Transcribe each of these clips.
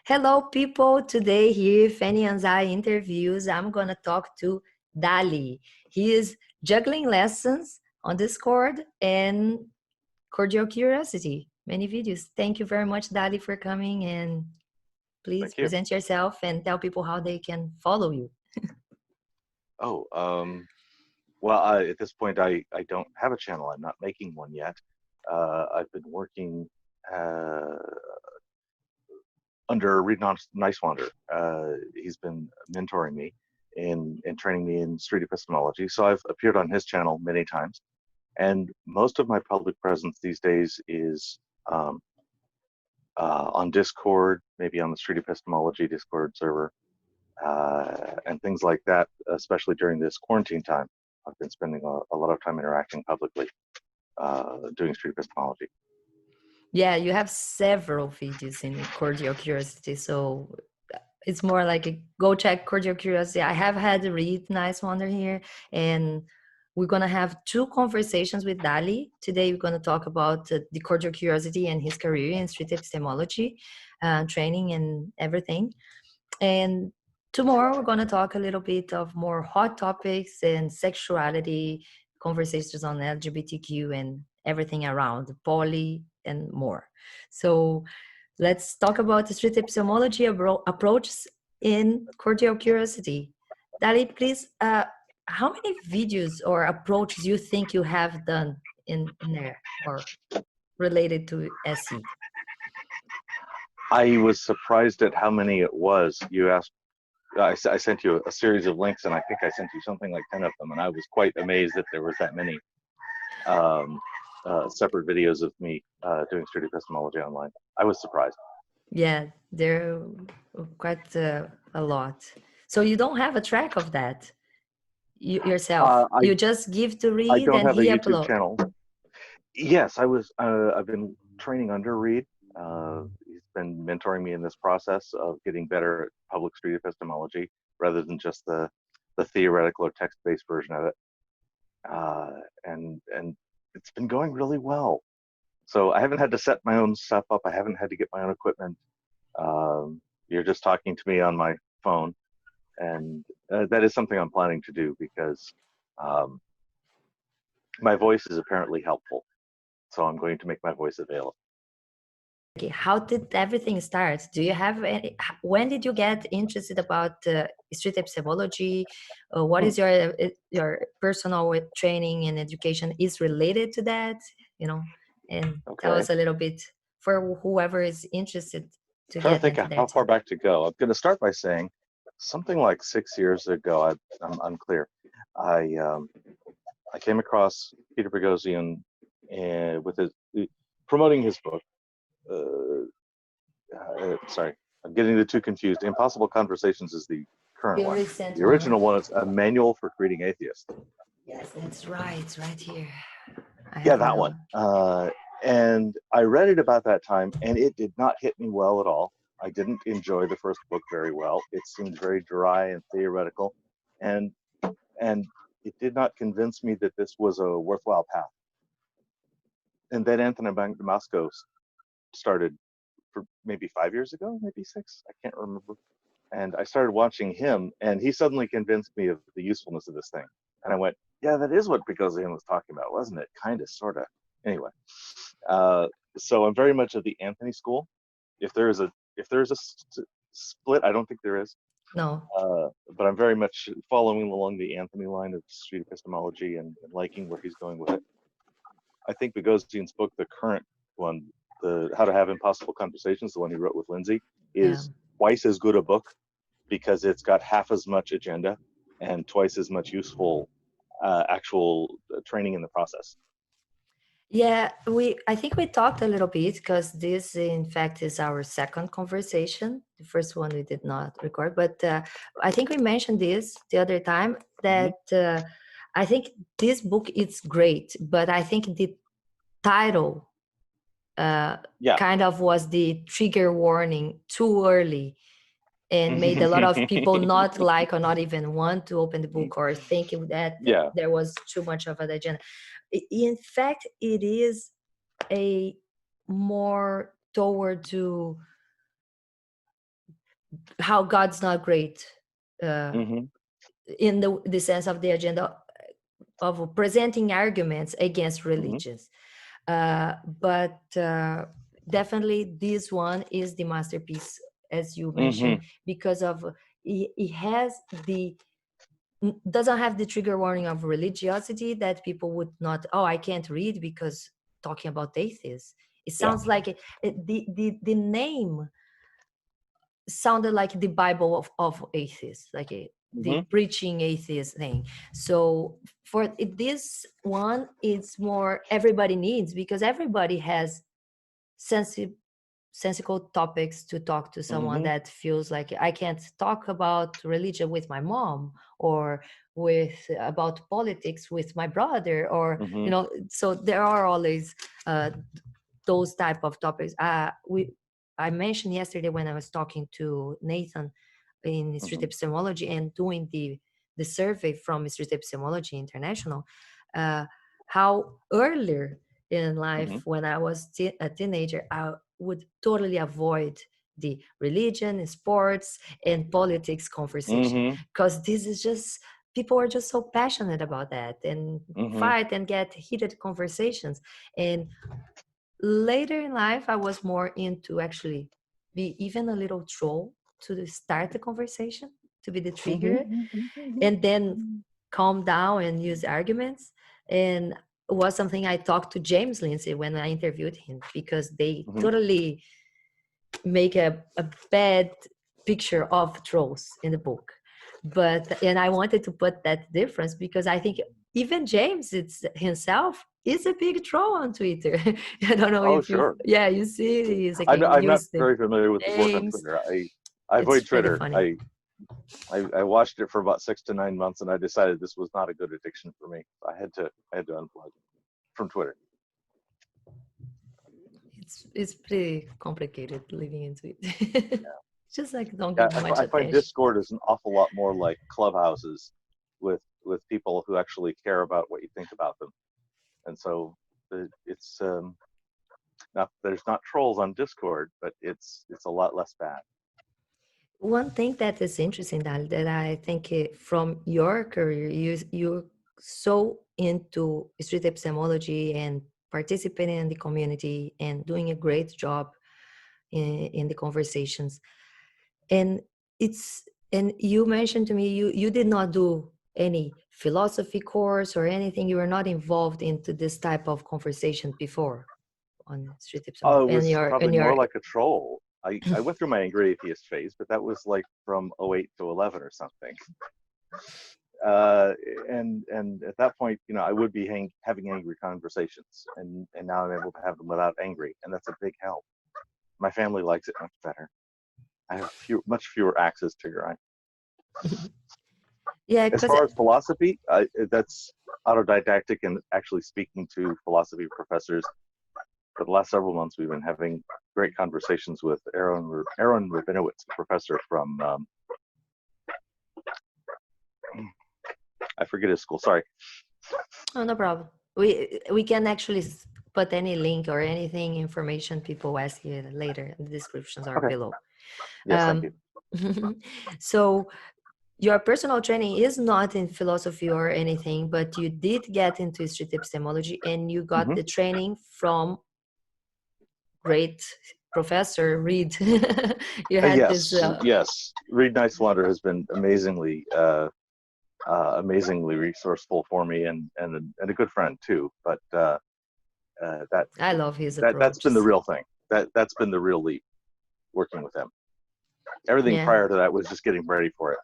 Hello, people. Today here, Fanny Anzai interviews. I'm going to talk to Dali. He is juggling lessons on Discord and Cordial Curiosity. Many videos. Thank you very much, Dali, for coming. And please Thank you. present yourself and tell people how they can follow you. Oh, well, at this point, I don't have a channel. I'm not making one yet. I've been working under Reed Nicewander. He's been mentoring me and training me in street epistemology. So I've appeared on his channel many times. And most of my public presence these days is on Discord, maybe on the street epistemology Discord server, and things like that, especially during this quarantine time. I've been spending a lot of time interacting publicly, doing street epistemology. Yeah, you have several videos in Cordial Curiosity. So it's more like go check Cordial Curiosity. I have had Reed Nicewander here, and we're going to have two conversations with Dali. Today, we're going to talk about the Cordial Curiosity and his career in street epistemology, training and everything. And tomorrow, we're going to talk a little bit of more hot topics and sexuality, conversations on LGBTQ and everything around poly and more. So let's talk about the street epistemology approaches in Cordial Curiosity. Dali, please, how many videos or approaches you think you have done in there or related to SE? I was surprised at how many it was. You asked, I sent you a series of links, and I think I sent you something like 10 of them, and I was quite amazed that there was that many separate videos of me doing street epistemology online. I was surprised. Yeah, there are quite a lot. So you don't have a track of that yourself. You just give to I Reed don't and have a he YouTube upload. channel. Yes, I've been training under Reed. He's been mentoring me in this process of getting better at public street epistemology rather than just the theoretical or text-based version of it. And it's been going really well. So I haven't had to set my own stuff up. I haven't had to get my own equipment. You're just talking to me on my phone, and that is something I'm planning to do because my voice is apparently helpful. So I'm going to make my voice available. Okay, how did everything start? Do you have any, when did you get interested about street epistemology? What is your personal training and education is related to that? You know, and tell Okay. us a little bit for whoever is interested to I'm trying to get think into of how that. far back to go. I'm going to start by saying something like 6 years ago. I'm unclear. I came across Peter Boghossian with his promoting his book. Sorry, I'm getting the two confused. Impossible Conversations is the current one. The original one is A Manual for Creating Atheists. Yes, that's right. It's right here. Yeah, that one. And I read it about that time, and it did not hit me well at all. I didn't enjoy the first book very well. It seemed very dry and theoretical, and it did not convince me that this was a worthwhile path. And then Anthony Damasco started for maybe 5 years ago, maybe 6, I can't remember. And I started watching him, and he suddenly convinced me of the usefulness of this thing. And I went, yeah, that is what Boghossian was talking about, wasn't it? Kind of, sort of. Anyway, so I'm very much of the Anthony school. If there's a split, I don't think there is. No. But I'm very much following along the Anthony line of street epistemology and liking where he's going with it. I think Boghossian's book, the current one, the How to Have Impossible Conversations, the one he wrote with Lindsay, is twice as good a book because it's got half as much agenda and twice as much useful actual training in the process. Yeah, I think we talked a little bit because this, in fact, is our second conversation. The first one we did not record, but I think we mentioned this the other time that I think this book is great, but I think the title kind of was the trigger warning too early and made a lot of people not like or not even want to open the book or thinking that there was too much of an agenda. In fact, it is a more toward to how God's not great, Mm-hmm. in the sense of the agenda of presenting arguments against Mm-hmm. religions. But definitely this one is the masterpiece, as you mentioned, Mm-hmm. because of it has the doesn't have the trigger warning of religiosity that people would not, oh, I can't read because talking about atheists. It Yeah. sounds like the name sounded like the Bible of atheists, like the Mm-hmm. preaching atheist thing. So for this one, it's more everybody needs, because everybody has sensitive sensical topics to talk to someone Mm-hmm. that feels like I can't talk about religion with my mom, or with about politics with my brother, or Mm-hmm. so there are always uh, those type of topics. I mentioned yesterday when I was talking to Nathan in street Mm-hmm. epistemology and doing the survey from Street Epistemology International, uh, how earlier in Mm-hmm. life, when I was a teenager, I would totally avoid the religion, sports, and politics conversation, Mm-hmm. because this is just, people are just so passionate about that and Mm-hmm. fight and get heated conversations. And later in life, I was more into actually be even a little troll to start the conversation, to be the trigger, and then calm down and use arguments. And it was something I talked to James Lindsay when I interviewed him, because they Mm-hmm. totally make a bad picture of trolls in the book. But and I wanted to put that difference, because I think even James it's himself is a big troll on Twitter. I don't know Oh, if you, sure. yeah, you see, he's like I'm not use the very familiar with his work on names. Twitter. I It's avoid pretty Twitter. funny. I watched it for about 6 to 9 months, and I decided this was not a good addiction for me. I had to unplug from Twitter. It's pretty complicated living into it. Yeah. Just like don't Yeah, give much I find attention. Discord is an awful lot more like clubhouses with people who actually care about what you think about them, and so it's not, there's not trolls on Discord, but it's a lot less bad. One thing that is interesting, Dali, that I think from your career, you're so into street epistemology and participating in the community and doing a great job in the conversations. And it's, and you mentioned to me you did not do any philosophy course or anything. You were not involved into this type of conversation before on street Oh, epistemology it was probably and more your like a troll. I went through my angry atheist phase, but that was like from 08 to 11 or something. Uh, and at that point, I would be having angry conversations, and now I'm able to have them without angry, and that's a big help. My family likes it much better. I have much fewer axes to grind. yeah, As because far as philosophy, that's autodidactic, and actually speaking to philosophy professors. For the last several months, we've been having great conversations with Aaron Rabinowitz, a professor from I forget his school. Sorry. oh, no problem. We can actually put any link or anything information people ask you later. The descriptions are Okay. below. Yes, thank you. So your personal training is not in philosophy or anything, but you did get into street epistemology, and you got the training from great professor Reed. You had this. Yes. Reed Neiswander has been amazingly resourceful for me, and a good friend too. But I love his that's been the approaches. real thing. That's been the real leap, working with him. Everything Yeah. prior to that was just getting ready for it.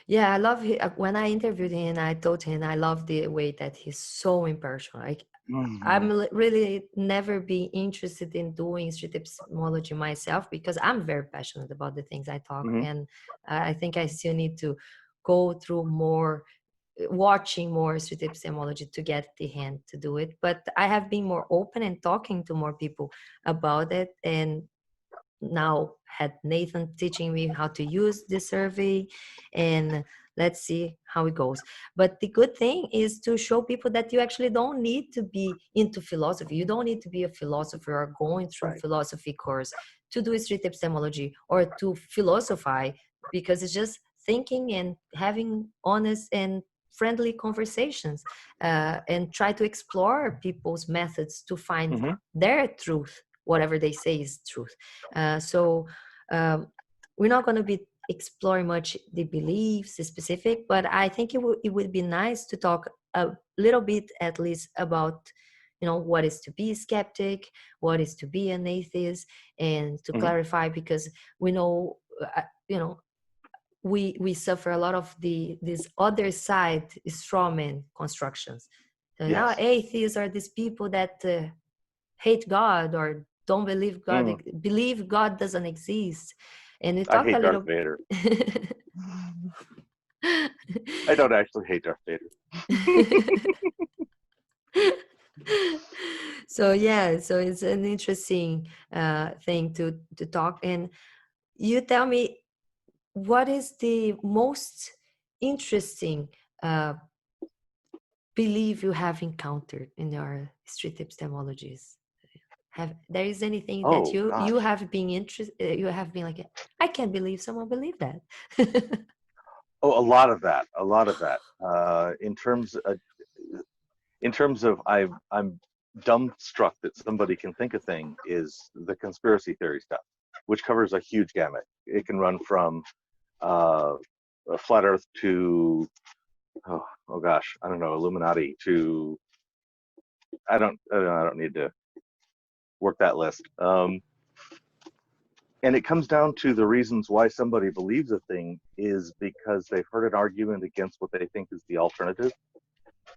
Yeah, I love when I interviewed him, I told him I love the way that he's so impartial. I'm really never be interested in doing street epistemology myself, because I'm very passionate about the things I talk, Mm-hmm. and I think I still need to go through more, watching more street epistemology to get the hand to do it. But I have been more open and talking to more people about it, and now had Nathan teaching me how to use the survey, and let's see how it goes. But the good thing is to show people that you actually don't need to be into philosophy. You don't need to be a philosopher or going through Right. philosophy course to do street epistemology or to philosophize, because it's just thinking and having honest and friendly conversations, and try to explore people's methods to find their truth, whatever they say is truth. So we're not going to be exploring much the beliefs specific, but I think it would be nice to talk a little bit at least about, what is to be a skeptic, what is to be an atheist, and to clarify, because we know, we suffer a lot of this other side strawman constructions. So now atheists are these people that hate God or don't believe God, believe God doesn't exist. And we talked I hate a little. Darth Vader. I don't actually hate Darth Vader. So it's an interesting thing to talk. And you tell me, what is the most interesting belief you have encountered in your street epistemologies? There is anything that you have been interested, you have been like, I can't believe someone believed that? A lot of that. In terms of I'm dumbstruck that somebody can think a thing is the conspiracy theory stuff, which covers a huge gamut. It can run from a flat Earth to oh gosh, I don't know, Illuminati to I don't need to work that list. And it comes down to the reasons why somebody believes a thing is because they've heard an argument against what they think is the alternative.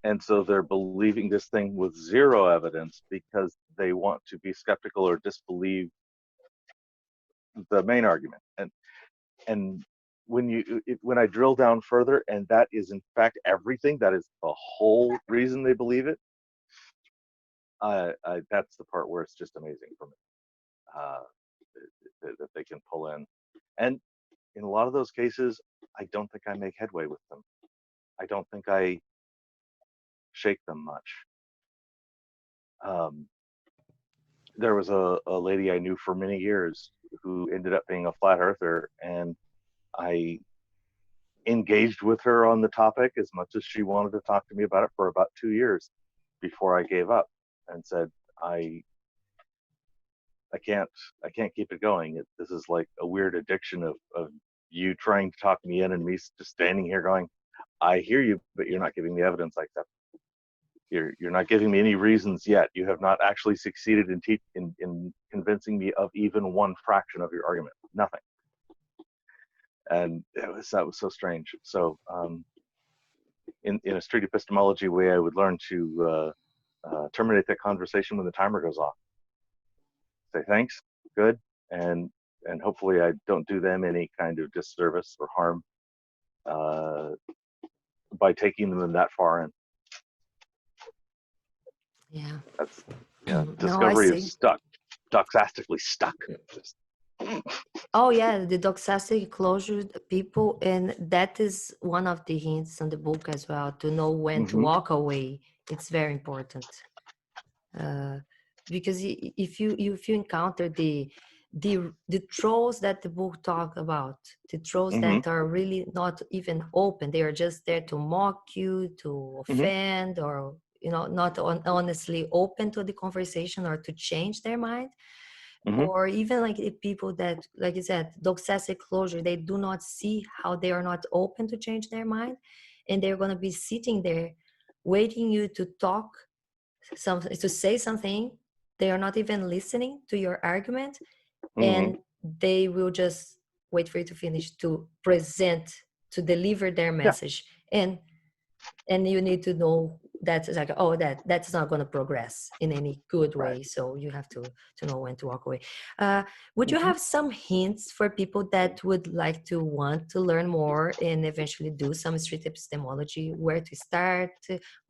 And so they're believing this thing with zero evidence because they want to be skeptical or disbelieve the main argument. And when I drill down further, and that is in fact everything, that is the whole reason they believe it, that's the part where it's just amazing for me. That they can pull in. And in a lot of those cases, I don't think I make headway with them. I don't think I shake them much. There was a lady I knew for many years who ended up being a flat earther, and I engaged with her on the topic as much as she wanted to talk to me about it for about 2 years before I gave up and said, I can't keep it going. This is like a weird addiction of you trying to talk me in and me just standing here going, I hear you, but you're not giving me evidence like that. You're not giving me any reasons yet. You have not actually succeeded in convincing me of even one fraction of your argument. Nothing. And that was so strange. So in a street epistemology way, I would learn to terminate that conversation when the timer goes off. Say thanks, good, and hopefully I don't do them any kind of disservice or harm by taking them that far in. Yeah. That's discovery is stuck, doxastically stuck. Oh yeah, the doxastic closure people, and that is one of the hints in the book as well, to know when to walk away. It's very important. Because if you encounter the trolls that the book talk about, the trolls that are really not even open, they are just there to mock you, to offend, or not honestly open to the conversation or to change their mind. Or even like the people that, like you said, doxastic closure, they do not see how they are not open to change their mind, and they're going to be sitting there waiting you to talk something, to say something. They are not even listening to your argument, and they will just wait for you to finish to present, to deliver their message. And you need to know that's like, oh, that's not going to progress in any good way. So you have to know when to walk away. Would you have some hints for people that would like to want to learn more and eventually do some street epistemology, where to start,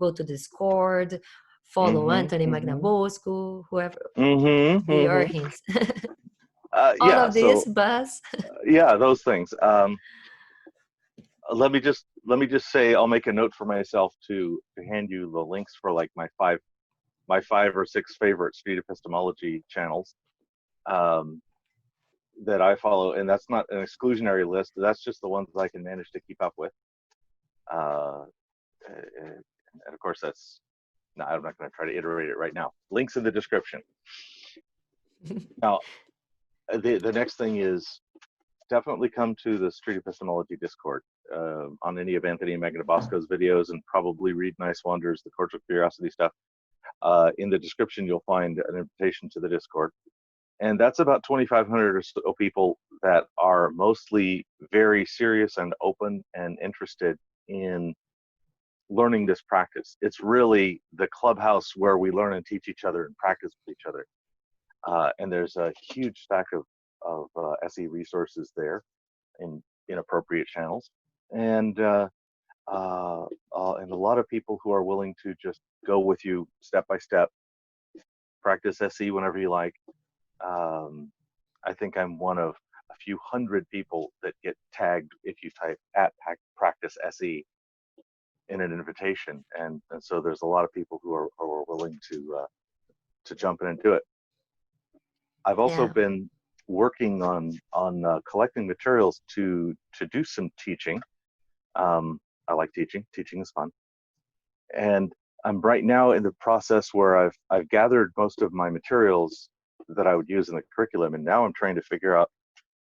go to Discord, follow Anthony Magnabosco, whoever? Your hints. All of this, Buzz. Yeah, those things. Let me just say, I'll make a note for myself to hand you the links for like my five or six favorite street epistemology channels. that I follow, and that's not an exclusionary list. That's just the ones I can manage to keep up with. And of course, that's no, I'm not going to try to iterate it right now. Links in the description. Now, the next thing is definitely come to the Street Epistemology Discord on any of Anthony Magnabosco's videos, and probably read Nice Wonders, the Cordial Curiosity stuff. In the description, you'll find an invitation to the Discord. And that's about 2,500 or so people that are mostly very serious and open and interested in learning this practice. It's really the clubhouse where we learn and teach each other and practice with each other. And there's a huge stack of SE resources there in appropriate channels. And a lot of people who are willing to just go with you step by step, practice SE whenever you like. I think I'm one of a few hundred people that get tagged if you type @practice SE in an invitation, and so there's a lot of people who are willing to jump in and do it. I've also been working on collecting materials to do some teaching. I like teaching. Teaching is fun, and I'm right now in the process where I've gathered most of my materials that I would use in the curriculum, and now I'm trying to figure out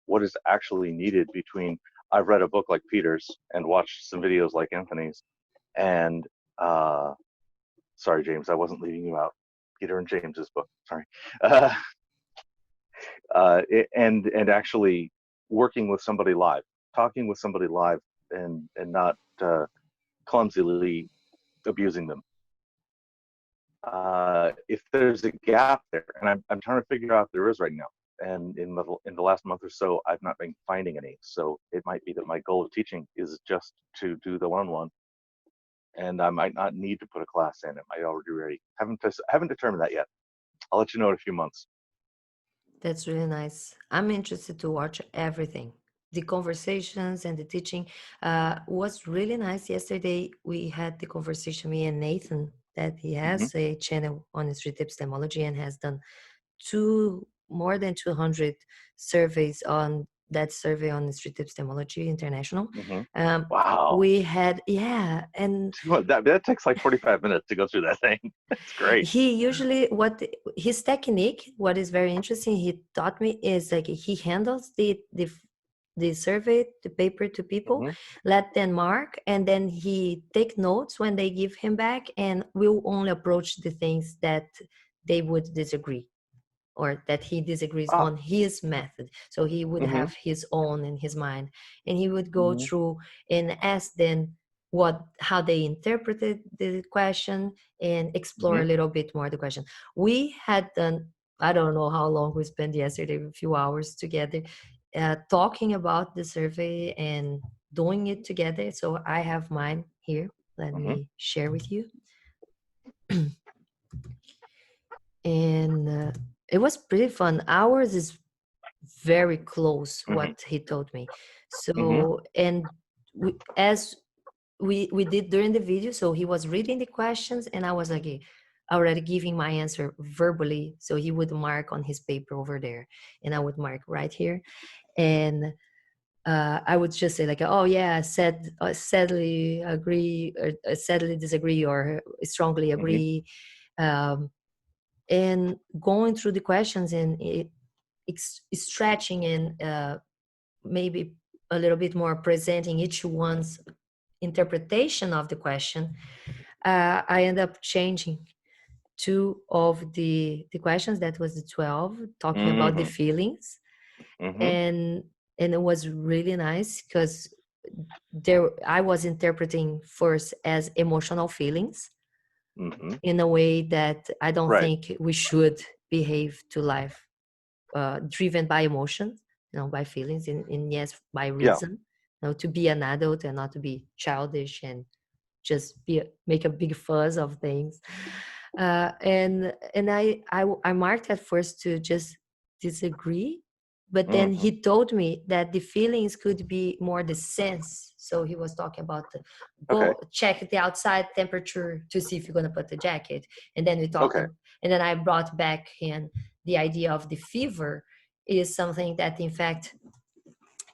what is actually needed between I've read a book like Peter's and watched some videos like Anthony's, and sorry, James, I wasn't leaving you out. Peter and James's book, sorry. And actually working with somebody live, talking with somebody live, and not clumsily abusing them. If there's a gap there, and I'm trying to figure out if there is right now, and in the last month or so, I've not been finding any. So it might be that my goal of teaching is just to do the one-on-one, and I might not need to put a class in. It might already be ready. Haven't determined that yet. I'll let you know in a few months. That's really nice. I'm interested to watch everything. The conversations and the teaching was really nice. Yesterday, we had the conversation, me and Nathan, that he has a channel on street epistemology and has done more than 200 surveys on that survey on street epistemology international. Wow. We had, and that takes like 45 minutes to go through that thing. That's great. He usually, his technique, what is very interesting, he taught me, is like he handles the survey, the paper to people, let them mark, and then he take notes when they give him back, and will only approach the things that they would disagree, or that he disagrees on his method. So he would have his own in his mind, and he would go through and ask them how they interpreted the question and explore a little bit more the question. We had done, I don't know how long we spent yesterday, a few hours together, talking about the survey and doing it together. So I have mine here. Let me share with you. And it was pretty fun. Ours is very close, what he told me. So, and as we did during the video, so he was reading the questions and I was like already giving my answer verbally. So he would mark on his paper over there and I would mark right here. And I would just say like, oh yeah, sadly agree, or sadly disagree, or strongly agree. And going through the questions and stretching and maybe a little bit more presenting each one's interpretation of the question, I end up changing 2 of the questions. That was the 12, talking about the feelings. And it was really nice because I was interpreting first as emotional feelings in a way that I don't think we should behave to life driven by emotions, by feelings, and yes, by reason. To be an adult and not to be childish and just make a big fuss of things. And I marked at first to just disagree, but then he told me that the feelings could be more the sense. So he was talking about go check the outside temperature to see if you're going to put the jacket, and then we talked, and then I brought back in the idea of the fever is something that in fact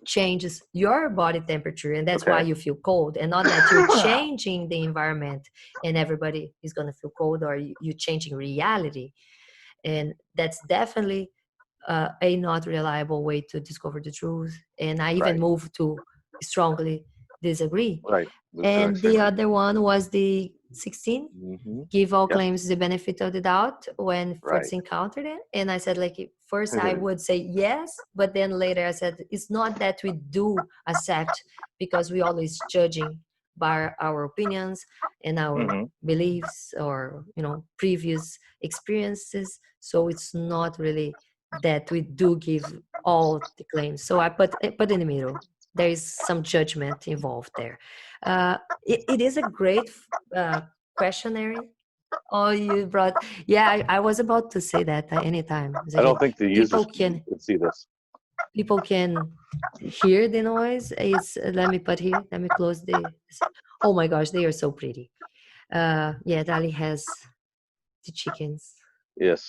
changes your body temperature, and that's why Okay. you feel cold, and not that you're changing the environment and everybody is going to feel cold, or you changing reality. And that's definitely a not reliable way to discover the truth. And I even Right. move to strongly disagree. Right. Lucian And the extinction. other one was the 16, Mm-hmm. give all Yes. claims the benefit of the doubt when Right. first encountered it. And I said, like, first I would say yes, but then later I said, it's not that we do accept, because we always judging by our opinions and our Mm-hmm. beliefs, or, previous experiences. So it's not really that we do give all the claims. So I put in the middle. There is some judgment involved there. It is a great questionnaire. Oh, you brought, yeah, I was about to say that at any time. It's I okay. don't think the users People can can see this. people can hear the noise. It's let me put here. Let me close the. Oh my gosh, they are so pretty. Yeah, Dali has the chickens. Yes.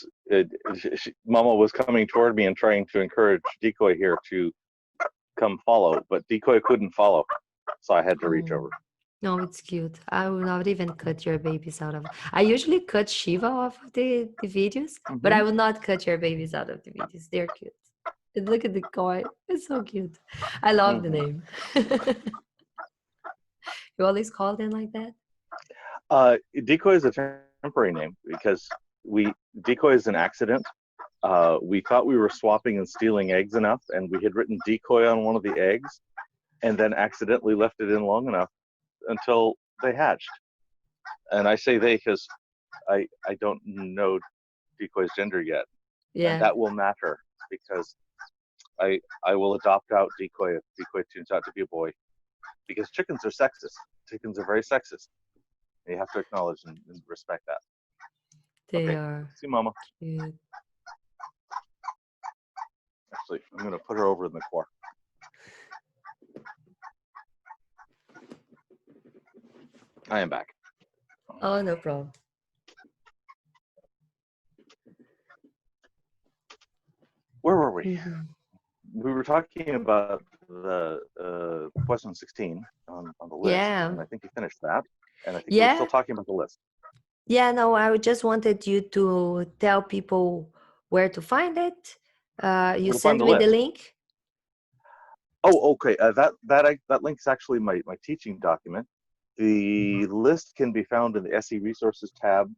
Mama was coming toward me and trying to encourage Decoy here to come follow, but Decoy couldn't follow, so I had to reach over. No, it's cute. I will not even cut your babies out of. I usually cut Shiva off of the videos, but I will not cut your babies out of the videos. They're cute. And look at the koi. It's so cute. I love the name. You always call them like that? Decoy is a temporary name because Decoy is an accident. We thought we were swapping and stealing eggs enough, and we had written decoy on one of the eggs, and then accidentally left it in long enough until they hatched. And I say they because I don't know Decoy's gender yet, Yeah. and that will matter because I will adopt out Decoy if Decoy turns out to be a boy, because chickens are sexist. Chickens are very sexist. You have to acknowledge and respect that. They Okay. are See, Mama. cute. Actually, I'm going to put her over in the car. I am back. Oh, no problem. Where were we? We were talking about the question 16 on the list, Yeah. and I think you finished that. And I think Yeah. we're still talking about the list. Yeah, no, I just wanted you to tell people where to find it. You sent me the link. Oh, okay. That link's actually my teaching document. The list can be found in the SE Resources tab.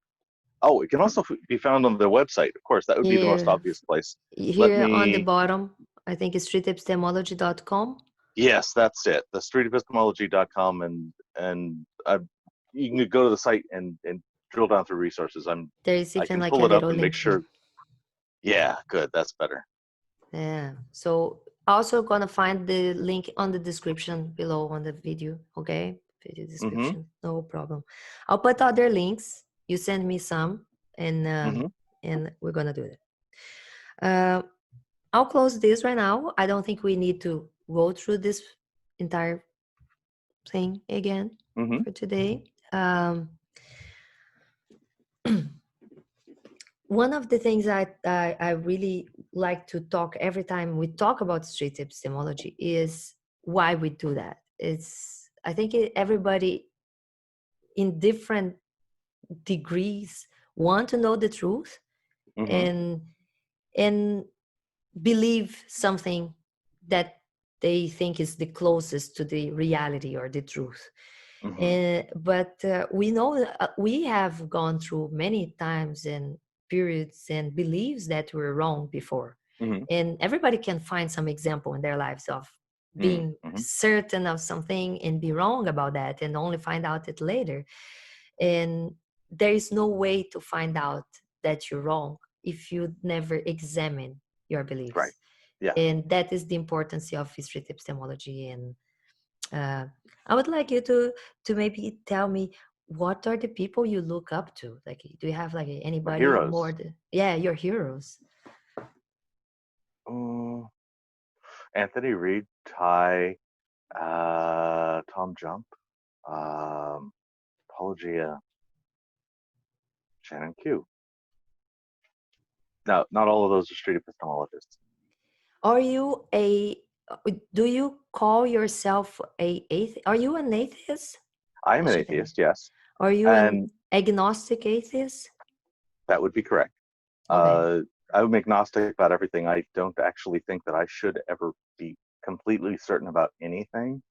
Oh, it can also be found on their website. Of course, that would be the most obvious place. Here on the bottom, I think it's streetepistemology.com. Yes, that's it. The streetepistemology.com, and you can go to the site and drill down through resources. I can like pull a it up little and make link sure. here. Yeah, good. That's better. Yeah. So also gonna find the link on the description below on the video. Okay, video description. No problem. I'll put other links. You send me some, and we're gonna do it. I'll close this right now. I don't think we need to go through this entire thing again for today. One of the things I really like to talk every time we talk about street epistemology is why we do that. I think everybody in different degrees want to know the truth and believe something that they think is the closest to the reality or the truth. But we know we have gone through many times and periods and beliefs that were wrong before. And everybody can find some example in their lives of being certain of something and be wrong about that and only find out it later. And there is no way to find out that you're wrong if you never examine your beliefs. Right. Yeah. And that is the importance of street epistemology. And I would like you to maybe tell me, what are the people you look up to? Like, do you have like anybody more? Your heroes. Anthony Reed, Ty, Tom Jump, Apologia, Shannon Q. Now, not all of those are street epistemologists. Are you do you call yourself a atheist? Are you an atheist? I am an atheist, yes. Are you an And agnostic atheist? that would be correct. Okay. I'm agnostic about everything. I don't actually think that I should ever be completely certain about anything.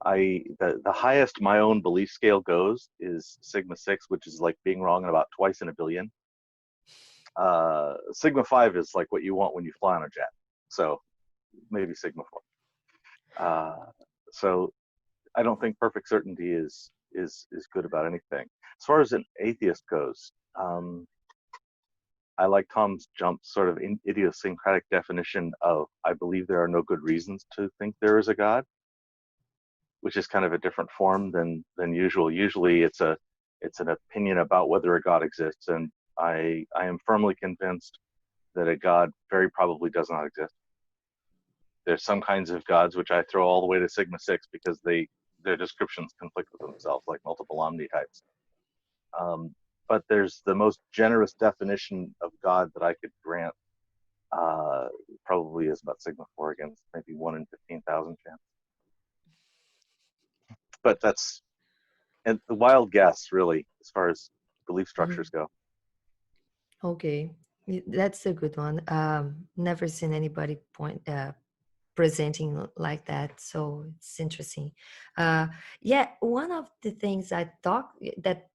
The highest my own belief scale goes is Sigma 6, which is like being wrong in about twice in a billion. Sigma 5 is like what you want when you fly on a jet. So maybe Sigma 4. So I don't think perfect certainty is good about anything. As far as an atheist goes, I like Tom's jump sort of idiosyncratic definition of I believe there are no good reasons to think there is a God, which is kind of a different form than usual. Usually it's an opinion about whether a God exists, and I am firmly convinced that a God very probably does not exist. There's some kinds of gods which I throw all the way to Sigma 6 because their descriptions conflict with themselves, like multiple omnitypes. But there's the most generous definition of God that I could grant, probably is about Sigma 4 against maybe 1 in 15,000 chance. But that's the wild guess, really, as far as belief structures go. Okay, that's a good one. Never seen anybody presenting like that, so it's interesting. Yeah, one of the things that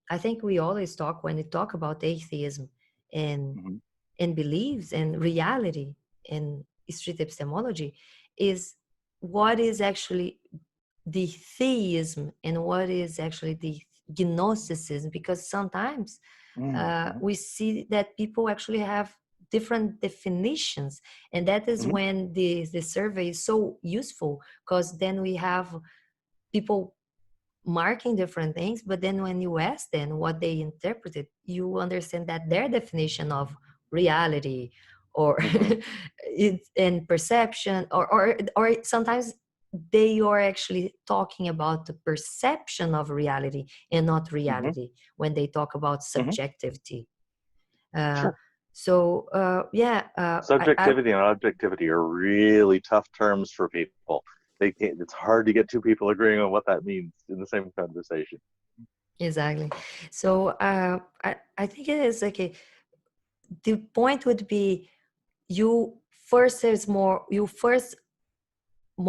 I think we always talk when we talk about atheism and Mm-hmm. and beliefs and reality and street epistemology is what is actually the theism and what is actually the gnosticism, because sometimes Mm-hmm. we see that people actually have different definitions, and that is Mm-hmm. when the survey is so useful, because then we have people marking different things, but then when you ask them what they interpreted, you understand that their definition of reality or Mm-hmm. it's in perception or sometimes they are actually talking about the perception of reality and not Mm-hmm. reality when they talk about Mm-hmm. subjectivity. uh, Sure. so yeah, Subjectivity and objectivity are really tough terms for people. It's hard to get two people agreeing on what that means in the same conversation. exactly. So I think it is like the point would be you first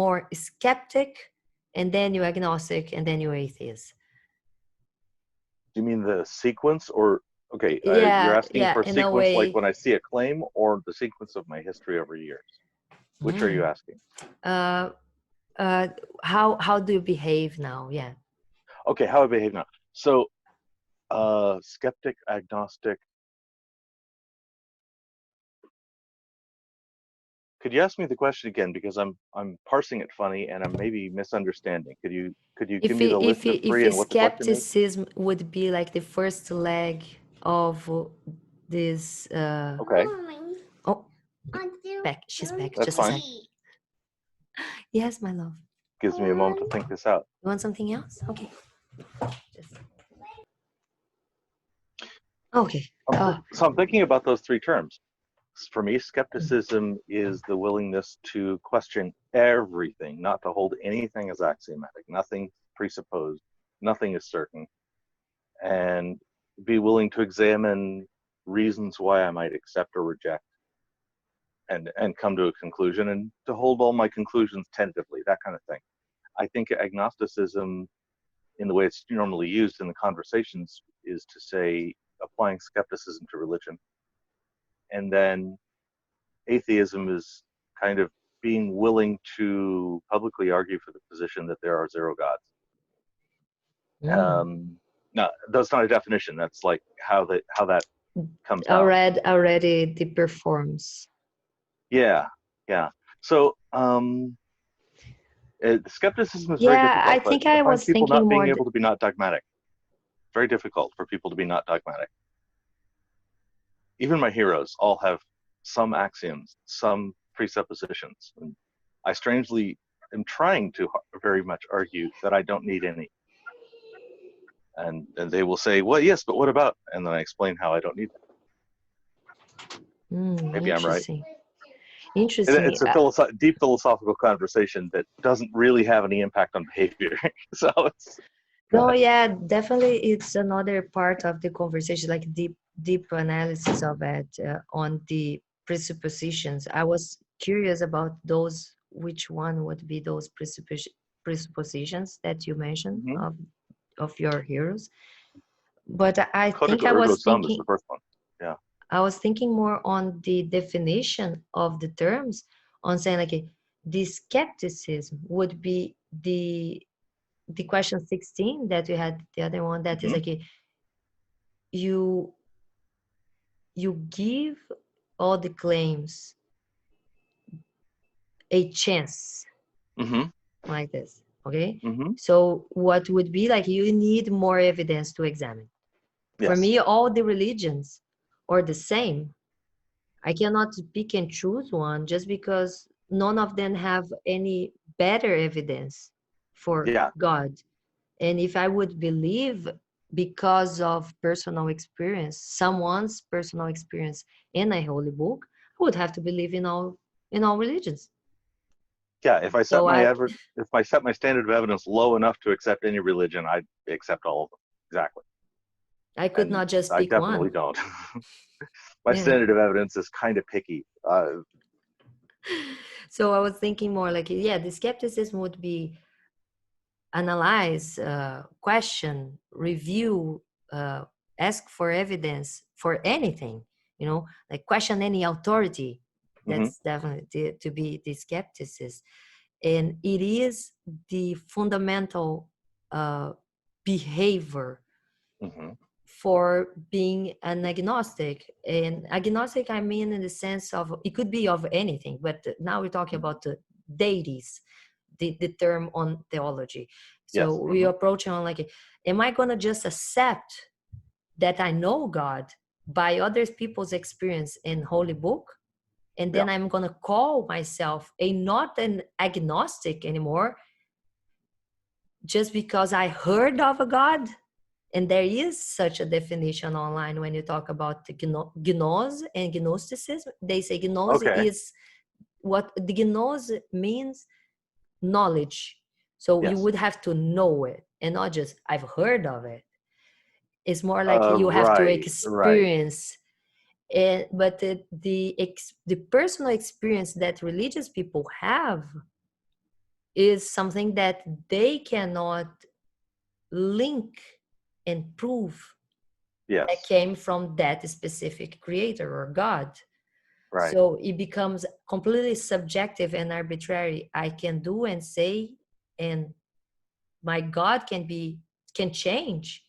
more skeptic, and then you agnostic, and then you atheist. Do you mean the sequence, or okay? You're Yeah, asking yeah, for in a sequence like way. when I see a claim, or the sequence of my history over years? Which are you Mm. asking? uh uh how do you behave now? Yeah. Okay, how I behave now. So, skeptic, agnostic. Could you ask me the question again, because I'm parsing it funny and I'm maybe misunderstanding. Could you give me the list of three If and what the question is? skepticism would be like the first leg of this Okay, oh, back, she's back, that's just a fine. sec. Yes, my love. Gives me a moment to think this out. You want something else? Okay. Just... okay. So I'm thinking about those three terms. For me, skepticism is the willingness to question everything, not to hold anything as axiomatic, nothing presupposed, nothing is certain, and be willing to examine reasons why I might accept or reject and come to a conclusion, and to hold all my conclusions tentatively, that kind of thing. I think agnosticism, in the way it's normally used in the conversations, is to say applying skepticism to religion. And then atheism is kind of being willing to publicly argue for the position that there are zero gods. Now, that's not a definition. That's like how that comes out. Already the performs. Yeah, yeah. So skepticism is very Yeah, I difficult, but think I I find was people thinking not being more. able to be not dogmatic. Very difficult for people to be not dogmatic. Even my heroes all have some axioms, some presuppositions. And I strangely am trying to very much argue that I don't need any. And they will say, well, yes, but what about? And then I explain how I don't need them. Maybe I'm right. Interesting. Interesting. It's a deep philosophical conversation that doesn't really have any impact on behavior. So it's No, yeah, definitely. It's another part of the conversation, like deep analysis of it on the presuppositions. I was curious about those. Which one would be those presuppositions that you mentioned mm-hmm. of your heroes? But I think Cogito ergo sum is the first one. Yeah. I was thinking more on the definition of the terms, on saying like the skepticism would be the question 16 that we had, the other one that is Mm-hmm. like you you give all the claims a chance, Mm-hmm. like this, okay? Mm-hmm. So what would be like, you need more evidence to examine. For Yes. me, all the religions are the same. I cannot pick and choose one just because none of them have any better evidence for Yeah. God. And if I would believe because of personal experience, someone's personal experience in a holy book, I would have to believe in all religions. Yeah. If I set So my standard of evidence low enough to accept any religion, I accept all of them. Exactly. I could And not just I pick definitely one. don't. My Yeah. standard of evidence is kind of picky. So I was thinking more like, yeah, the skepticism would be analyze, question, review, ask for evidence for anything, like question any authority. Mm-hmm. That's definitely to be the skepticism. And it is the fundamental behavior Mm-hmm. for being an agnostic. And agnostic, I mean, in the sense of it could be of anything, but now we're talking about the deities, the term on theology. So Yes. we Mm-hmm. approach it on like, am I going to just accept that I know God by other people's experience in Holy Book? And Yeah. then I'm going to call myself not an agnostic anymore just because I heard of a God? And there is such a definition online when you talk about the gnose and gnosticism. They say gnose Okay. is what the gnose means, knowledge. So you Yes. would have to know it and not just I've heard of it. It's more like you have to Right. Right. experience it. But the personal experience that religious people have is something that they cannot link and prove that Yes. came from that specific creator or God. Right. So it becomes completely subjective and arbitrary. I can do and say, and my God can change.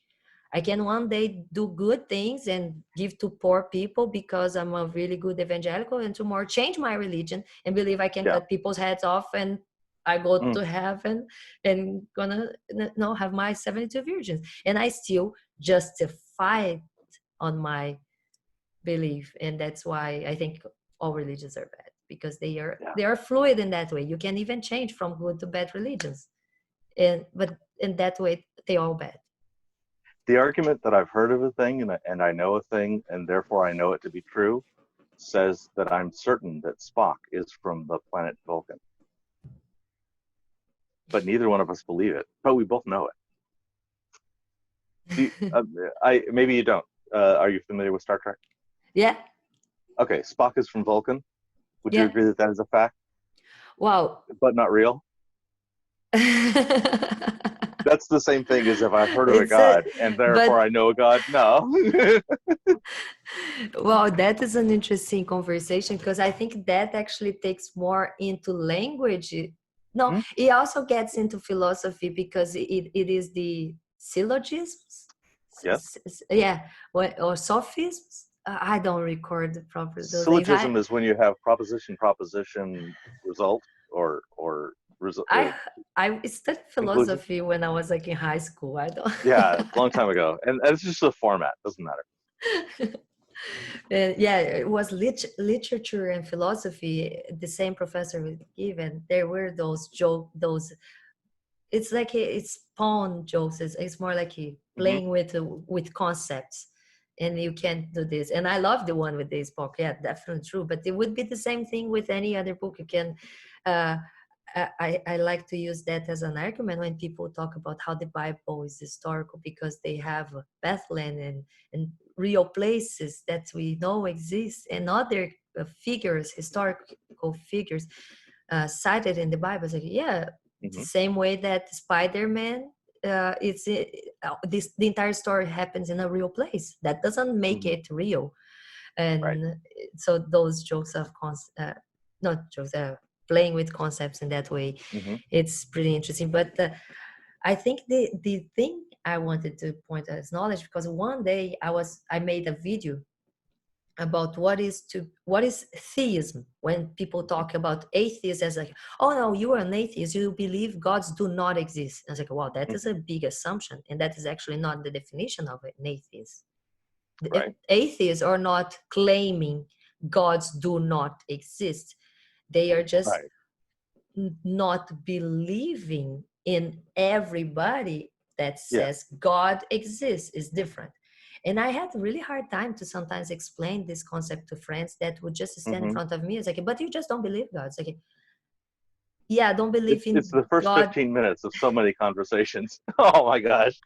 I can one day do good things and give to poor people because I'm a really good evangelical, and tomorrow change my religion and believe I can Yeah. cut people's heads off and I go Mm. to heaven and gonna have my 72 virgins, and I still justify on my belief. And that's why I think all religions are bad, because Yeah. they are fluid in that way. You can even change from good to bad religions, and but in that way they all bad. The argument that I've heard of a thing and I know a thing and therefore I know it to be true says that I'm certain that Spock is from the planet Vulcan. But neither one of us believe it. But we both know it. Do you, maybe you don't. Are you familiar with Star Trek? Yeah. Okay, Spock is from Vulcan. Would you Yeah. agree that that is a fact? Wow. But not real? That's the same thing as if I've heard of a It's a god and therefore but I know a god. No. well, that is an interesting conversation, because I think that actually takes more into language. No, Hmm? it also gets into philosophy, because it is the syllogisms. Yes. Yeah, or sophisms. I don't record proper those names. Syllogism is when you have proposition, result, or I I studied conclusion. philosophy when I was like in high school. I don't. Yeah, a long time ago, and it's just a format. Doesn't matter. Yeah, it was literature and philosophy. The same professor would give, and there were those those. It's like it's pawn jokes. It's more like Hmm. playing with concepts. and you can't do this. And I love the one with this book. Yeah, definitely true. But it would be the same thing with any other book. You can, uh, I like to use that as an argument when people talk about how the Bible is historical, because they have Bethlehem and real places that we know exist, and other figures, historical figures cited in the Bible. It's like, yeah, the same way that Spider-Man, the entire story happens in a real place. That doesn't make it real. And so those jokes of not jokes, playing with concepts in that way, it's pretty interesting. But I think the thing I wanted to point out is knowledge, because one day I made a video about what is theism. When people talk about atheists as like, oh no, you are an atheist, you believe gods do not exist. I was like, wow, that is a big assumption, and that is actually not the definition of an atheist. Atheists are not claiming gods do not exist. They are just not believing in everybody that says God exists. Is different. And I had a really hard time to sometimes explain this concept to friends that would just stand in front of me. It's like, but you just don't believe God. It's like, yeah, I don't believe in It's the first God. 15 minutes of so many conversations. Oh my gosh.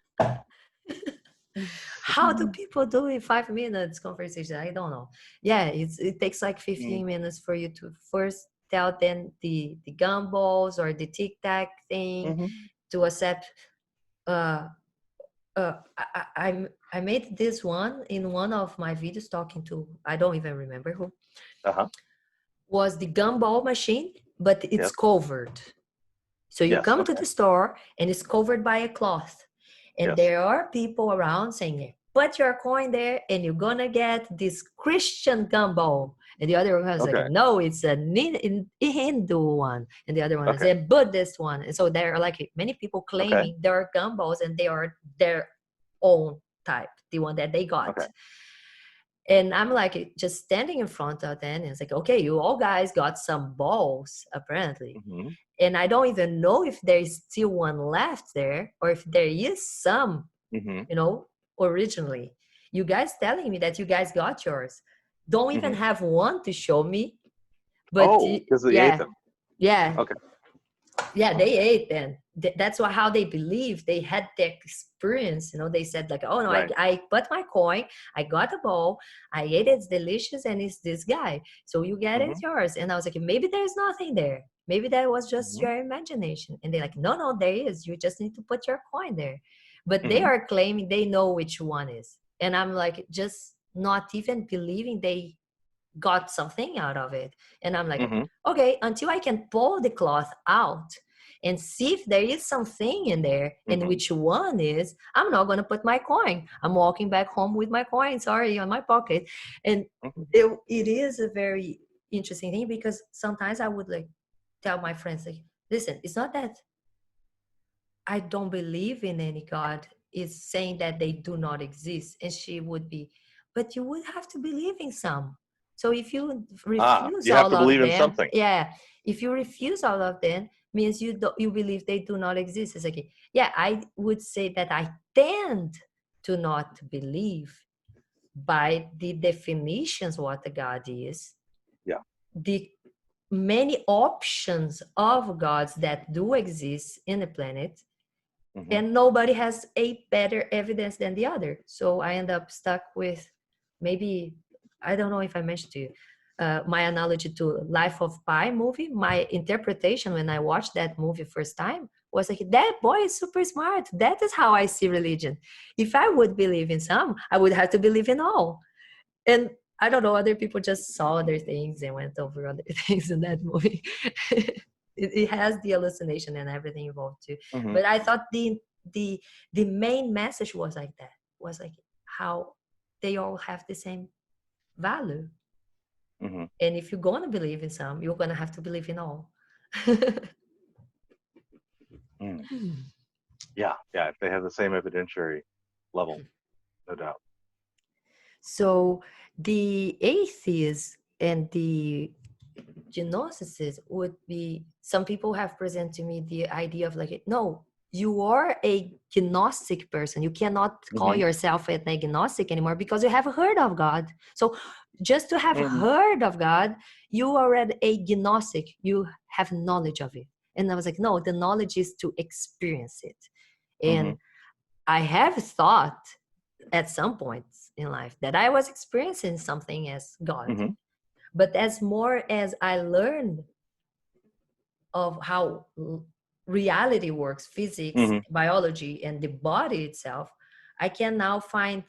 How do people do in 5 minutes conversation? I don't know. Yeah, it takes like 15 minutes for you to first tell them the gumballs or the tic tac thing to accept. I made this one in one of my videos talking to, I don't even remember who, was the gumball machine, but it's covered. So you come to the store and it's covered by a cloth. And there are people around saying, put your coin there and you're going to get this Christian gumball. And the other one was like, no, it's a Hindu one. And the other one is a Buddhist one. And so there are like many people claiming there are gumballs and they are their own type, the one that they got. And I'm like just standing in front of them, and it's like, okay, you all guys got some balls, apparently. And I don't even know if there is still one left there, or if there is some, you know, originally. You guys telling me that you guys got yours. Don't even have one to show me. But because they ate them. Yeah, they ate them. That's how they believe. They had the experience, you know. They said like, oh no, I put my coin, I got a ball, I ate it, it's delicious, and it's this guy, so you get it, yours. And I was like, maybe there's nothing there, maybe that was just your imagination. And they're like, no, there is, you just need to put your coin there. But they are claiming they know which one is. And I'm like, just not even believing they got something out of it. And I'm like, okay, until I can pull the cloth out and see if there is something in there and which one is, I'm not going to put my coin. I'm walking back home with my coin, sorry, on my pocket. And it is a very interesting thing, because sometimes I would like tell my friends, like, listen, it's not that I don't believe in any God, it's saying that they do not exist. And she would be, but you would have to believe in some. So if you refuse you have all to of believe them, in something. If you refuse all of them, means you believe they do not exist. It's like, yeah, I would say that I tend to not believe by the definitions what a God is. The many options of gods that do exist in the planet, and nobody has a better evidence than the other. So I end up stuck with, maybe, I don't know if I mentioned to you, my analogy to Life of Pi movie. My interpretation when I watched that movie first time was like, that boy is super smart. That is how I see religion. If I would believe in some, I would have to believe in all. And I don't know, other people just saw other things and went over other things in that movie. It has the hallucination and everything involved too. But I thought the main message was like that, was like how they all have the same value. And if you're going to believe in some, you're going to have to believe in all. Yeah, if they have the same evidentiary level, no doubt. So the atheists and the Gnostics would be, some people have presented to me the idea of like, no, you are a gnostic person. You cannot call yourself an agnostic anymore because you have heard of God. So just to have heard of God, you are already a gnostic. You have knowledge of it. And I was like, no, the knowledge is to experience it. And I have thought at some points in life that I was experiencing something as God. But as more as I learned of how reality works, physics, biology, and the body itself, I can now find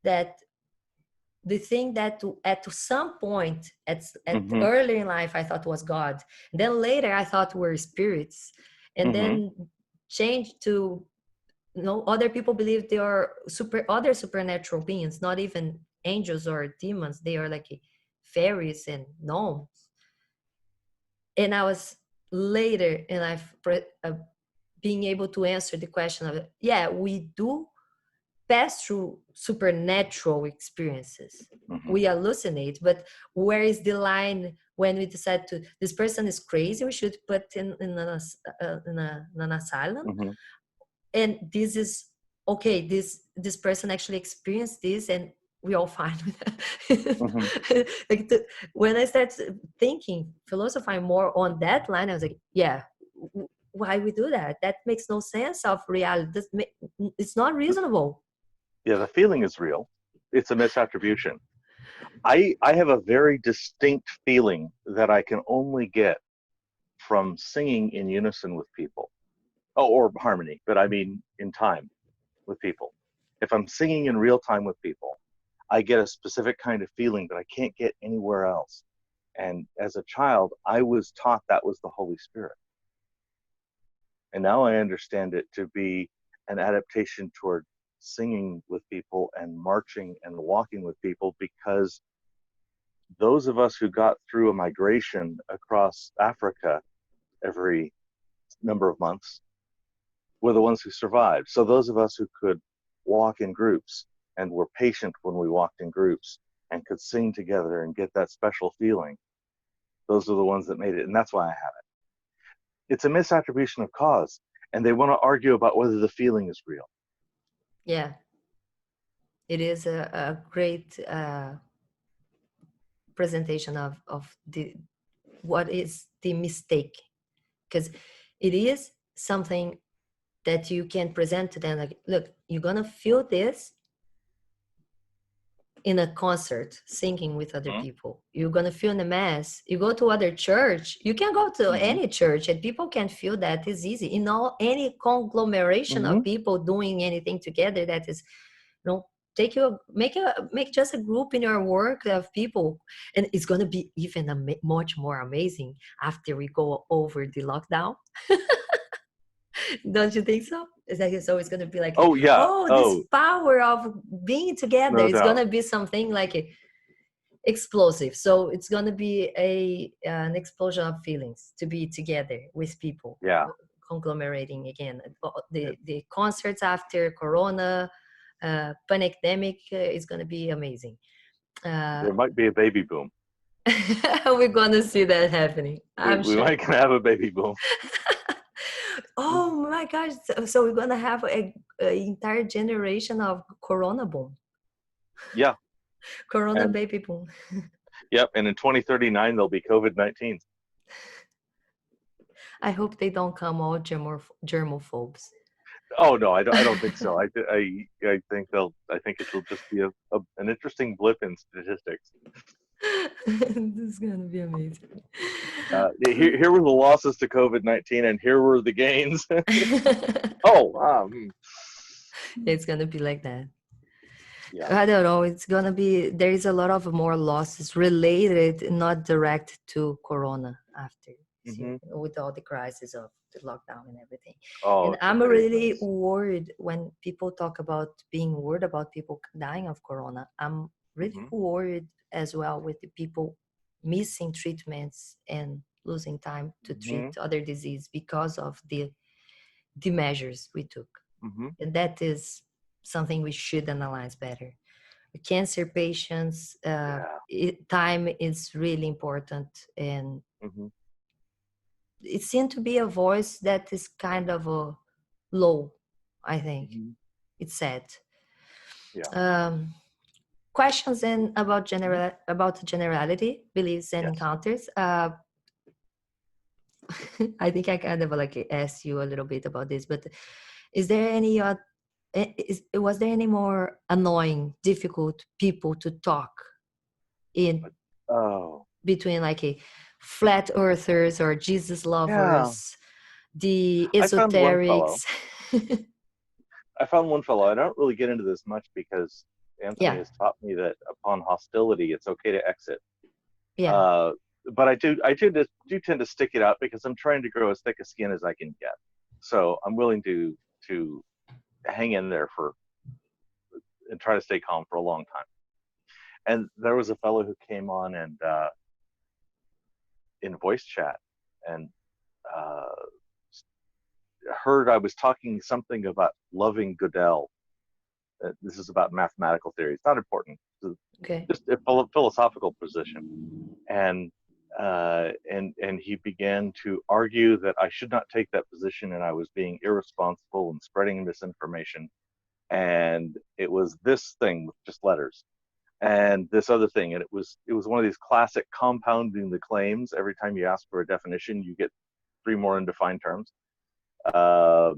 that the thing that at some point at early in life I thought was God, then later I thought were spirits, and then changed to, you know, other people believe they are other supernatural beings, not even angels or demons. They are like fairies and gnomes. And I was later in life being able to answer the question of, yeah, we do pass through supernatural experiences. We hallucinate, but where is the line when we decide to, this person is crazy, we should put in an asylum? And this is okay, this person actually experienced this, and we all fine with that. Like when I start thinking, philosophizing more on that line, I was like, yeah, why we do that? That makes no sense of reality. It's not reasonable. Yeah, the feeling is real. It's a misattribution. I have a very distinct feeling that I can only get from singing in unison with people. Oh, or harmony, but I mean in time with people. If I'm singing in real time with people, I get a specific kind of feeling that I can't get anywhere else. And as a child, I was taught that was the Holy Spirit. And now I understand it to be an adaptation toward singing with people and marching and walking with people, because those of us who got through a migration across Africa every number of months were the ones who survived. So those of us who could walk in groups and were patient when we walked in groups and could sing together and get that special feeling, those are the ones that made it. And that's why I have it. It's a misattribution of cause. And they want to argue about whether the feeling is real. Yeah. It is a great presentation of the what is the mistake, because it is something that you can present to them like, look, you're gonna feel this in a concert singing with other people. You're gonna feel in a mass. You go to other church, you can go to any church and people can feel that. Is easy, you know, any conglomeration of people doing anything together, that is, you know, make just a group in your work of people, and it's going to be even much more amazing after we go over the lockdown. Don't you think so? It's like, it's always going to be like, oh yeah, this power of being together, no it's doubt. going to be something like explosive. So it's going to be an explosion of feelings to be together with people, conglomerating again. The concerts after Corona, pandemic is going to be amazing. There might be a baby boom. We're going to see that happening. We might have a baby boom. Oh my gosh. So we're going to have an entire generation of Corona boom. Yeah. Corona baby boom. Yep. And in 2039, there'll be COVID-19. I hope they don't come all germophobes. Oh no, I don't think so. I think it'll just be an interesting blip in statistics. This is gonna be amazing. Here were the losses to COVID-19, and here were the gains. It's gonna be like that. Yeah. I don't know. It's gonna be, there is a lot of more losses related, not direct to Corona after. With all the crisis of the lockdown and everything. And I'm really worried when people talk about being worried about people dying of Corona. I'm really worried as well with the people missing treatments and losing time to treat other disease because of the measures we took. And that is something we should analyze better. Cancer patients, time is really important, and it seemed to be a voice that is kind of low, I think. Mhm. It's sad. Yeah. Questions in about Mhm. generality, beliefs and Yes. encounters. I think I kind of like asked you a little bit about this, but is there any was there any more annoying, difficult people to talk in Oh, between, like a flat earthers or Jesus yeah. lovers, the I found one fellow. esoterics? I don't really get into this much because Anthony Yeah, has taught me that upon hostility, it's okay to exit. yeah. Uh, but I do tend to stick it out because I'm trying to grow as thick a skin as I can get. So I'm willing to hang in there for and try to stay calm for a long time. And there was a fellow who came on and in voice chat and uh, heard I was talking something about loving Goodell. This is about mathematical theory. It's not important. It's Okay. just a philosophical position. And he began to argue that I should not take that position and I was being irresponsible and spreading misinformation. And it was this thing with just letters and this other thing, and it was one of these classic compounding the claims. Every time you ask for a definition, you get three more undefined terms. Uh,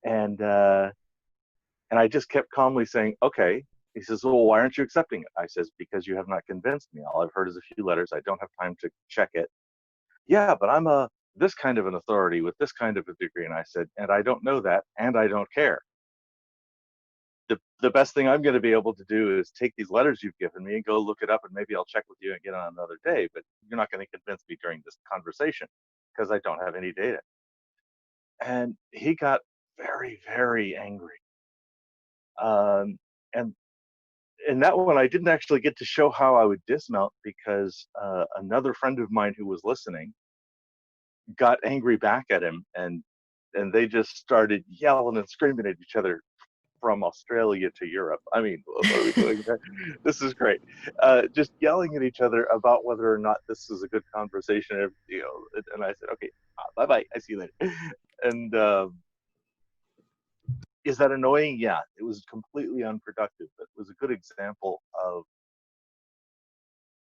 and and I just kept calmly saying, okay. He says, well, why aren't you accepting it? I says, because you have not convinced me. All I've heard is a few letters. I don't have time to check it. Yeah, but I'm a this kind of an authority with this kind of a degree. And I said, and I don't know that, and I don't care. The best thing I'm going to be able to do is take these letters you've given me and go look it up, and maybe I'll check with you again on another day. But you're not going to convince me during this conversation because I don't have any data. And he got very, very angry. Um, and in that one, I didn't actually get to show how I would dismount because another friend of mine who was listening got angry back at him, and they just started yelling and screaming at each other from Australia to Europe. I mean, what are we doing there? This is great. Just yelling at each other about whether or not this is a good conversation. And I said, okay, bye bye. I see you later. And is that annoying? Yeah, it was completely unproductive. But it was a good example of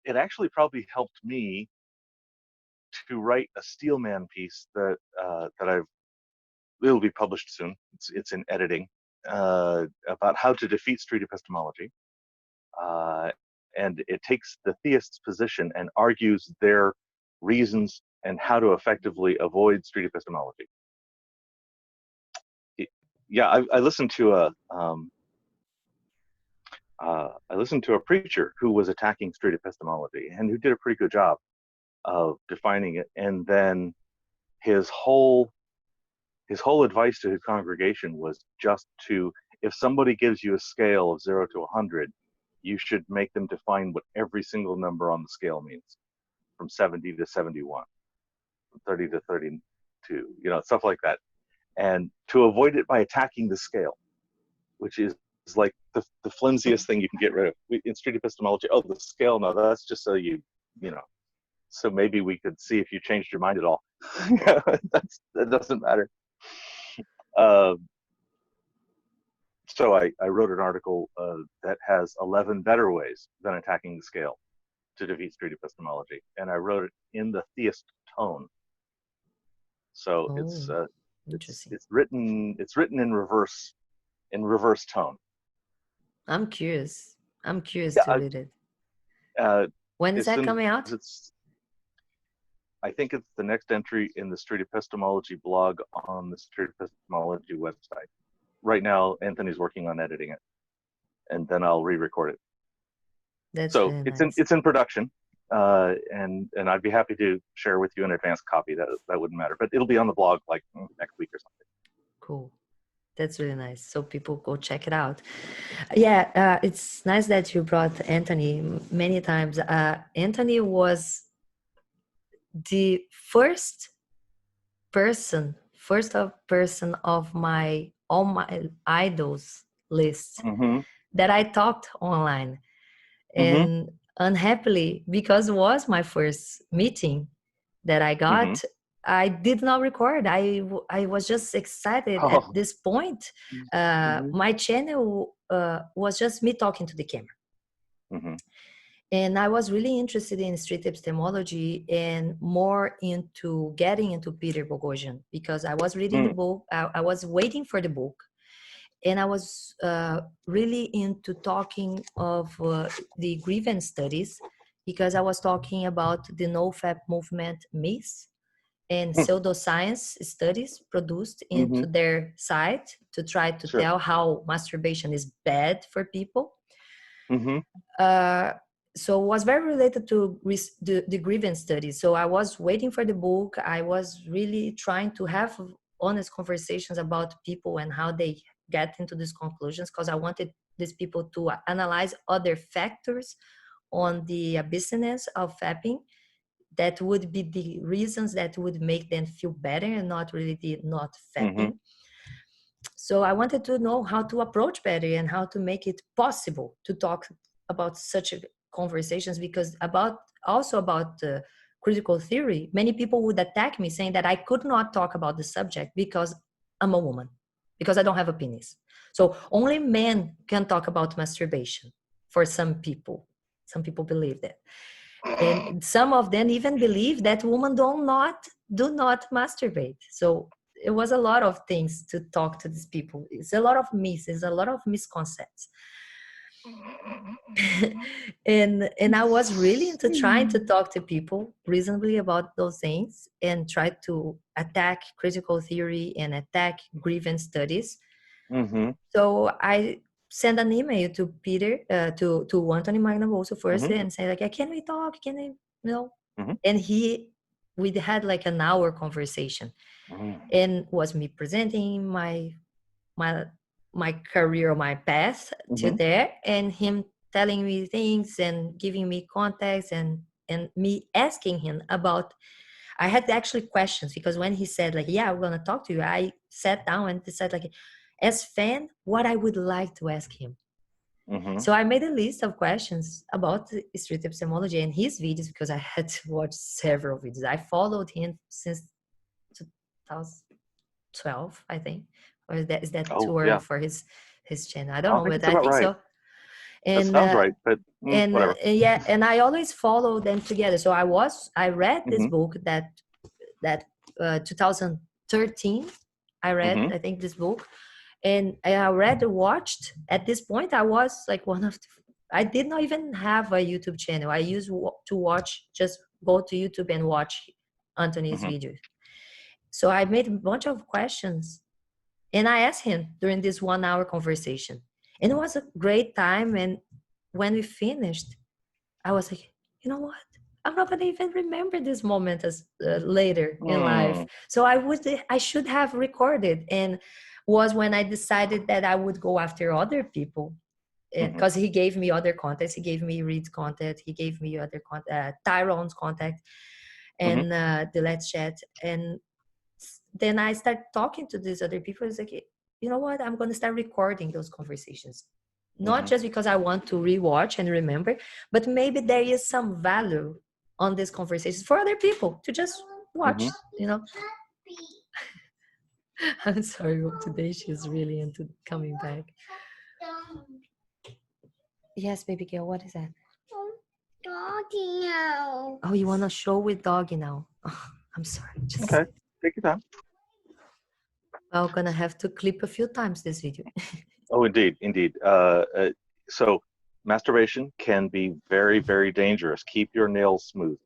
it actually probably helped me to write a Steelman piece that it'll be published soon. It's in editing about how to defeat street epistemology, and it takes the theist's position and argues their reasons and how to effectively avoid street epistemology. Yeah, I listened to a preacher who was attacking street epistemology and who did a pretty good job of defining it, and then his whole advice to his congregation was just to, if somebody gives you a scale of 0 to 100, you should make them define what every single number on the scale means, from 70 to 71, from 30 to 32, stuff like that. And to avoid it by attacking the scale, which is like the flimsiest thing you can get rid of. In street epistemology, oh, the scale, no, that's just so so maybe we could see if you changed your mind at all. That doesn't matter. Uh, so I wrote an article that has 11 better ways than attacking the scale to defeat street epistemology, and I wrote it in the theist tone. So Oh, interesting. it's written in reverse tone. I'm curious. I'm curious Yeah, to read it. uh, When is as that soon coming out? as I think it's the next entry in the street epistemology blog on the street epistemology website. Right now, Anthony's working on editing it, and then I'll re-record it. That's So really it's nice. in production, and I'd be happy to share with you an advanced copy. That wouldn't matter, but it'll be on the blog like next week or something. Cool. That's really nice. So people go check it out. Yeah, it's nice that you brought Anthony many times. Anthony was the first person of my all my idols list Mm-hmm. that I talked online. Mm-hmm. And unhappily, because it was my first meeting that I Mm-hmm. got, I did not record. I was just excited at Oh. this point. My channel was just me talking to the camera. Mm-hmm. And I was really interested in street epistemology and more into getting into Peter Boghossian, because I was reading the book. I was waiting for the book. And I was really into talking of the grievance studies, because I was talking about the NoFap movement myths and pseudoscience studies produced into their site to try to Sure. tell how masturbation is bad for people. Mm-hmm. So it was very related to the grievance studies. So I was waiting for the book. I was really trying to have honest conversations about people and how they get into these conclusions, because I wanted these people to analyze other factors on the abyssiness of fapping that would be the reasons that would make them feel better, and not really the not fapping. So I wanted to know how to approach better and how to make it possible to talk about such conversations, because also about critical theory, many people would attack me saying that I could not talk about the subject because I'm a woman, because I don't have opinions. So only men can talk about masturbation for some people. Some people believe that. And some of them even believe that women do not masturbate. So it was a lot of things to talk to these people. It's a lot of myths, it's a lot of misconceptions. and I was really into trying to talk to people reasonably about those things and try to attack critical theory and attack grievance studies. So I sent an email to Peter, to Anthony Magnavoso first, and say like, can we talk? Can I, And we had like an hour conversation, and was me presenting my career, my path to there, and him telling me things and giving me context, and me asking him about. I had actually questions, because when he said like, yeah, I'm gonna talk to you, I sat down and decided like, as fan, what I would like to ask him. So I made a list of questions about street epistemology and his videos, because I had to watch several videos. I followed him since 2012, I think. Or is that too early for his channel? I don't know, but I think so. And that sounds right, but whatever. Yeah, and I always follow them together. So I read this book that 2013. I read, I think, this book, and I watched. At this point, I was like I did not even have a YouTube channel. I used to watch, just go to YouTube and watch Anthony's videos. So I made a bunch of questions, and I asked him during this 1 hour conversation, and it was a great time. And when we finished, I was like, you know what? I'm not gonna even remember this moment as later in life. So I should have recorded, and was when I decided that I would go after other people, because he gave me other contacts. He gave me Reed's contact. He gave me other Tyrone's contact, and the Let's Chat. And then I started talking to these other people. It's like, you know what? I'm gonna start recording those conversations. Not just because I want to rewatch and remember, but maybe there is some value on these conversations for other people to just watch, I'm sorry, today she's really into coming back. Yes, baby girl, what is that? Doggy now. Oh, you want to show with doggy now? Oh, I'm sorry. Okay, take your time. I'm gonna have to clip a few times this video. Oh, indeed. So masturbation can be very, very dangerous. Keep your nails smooth.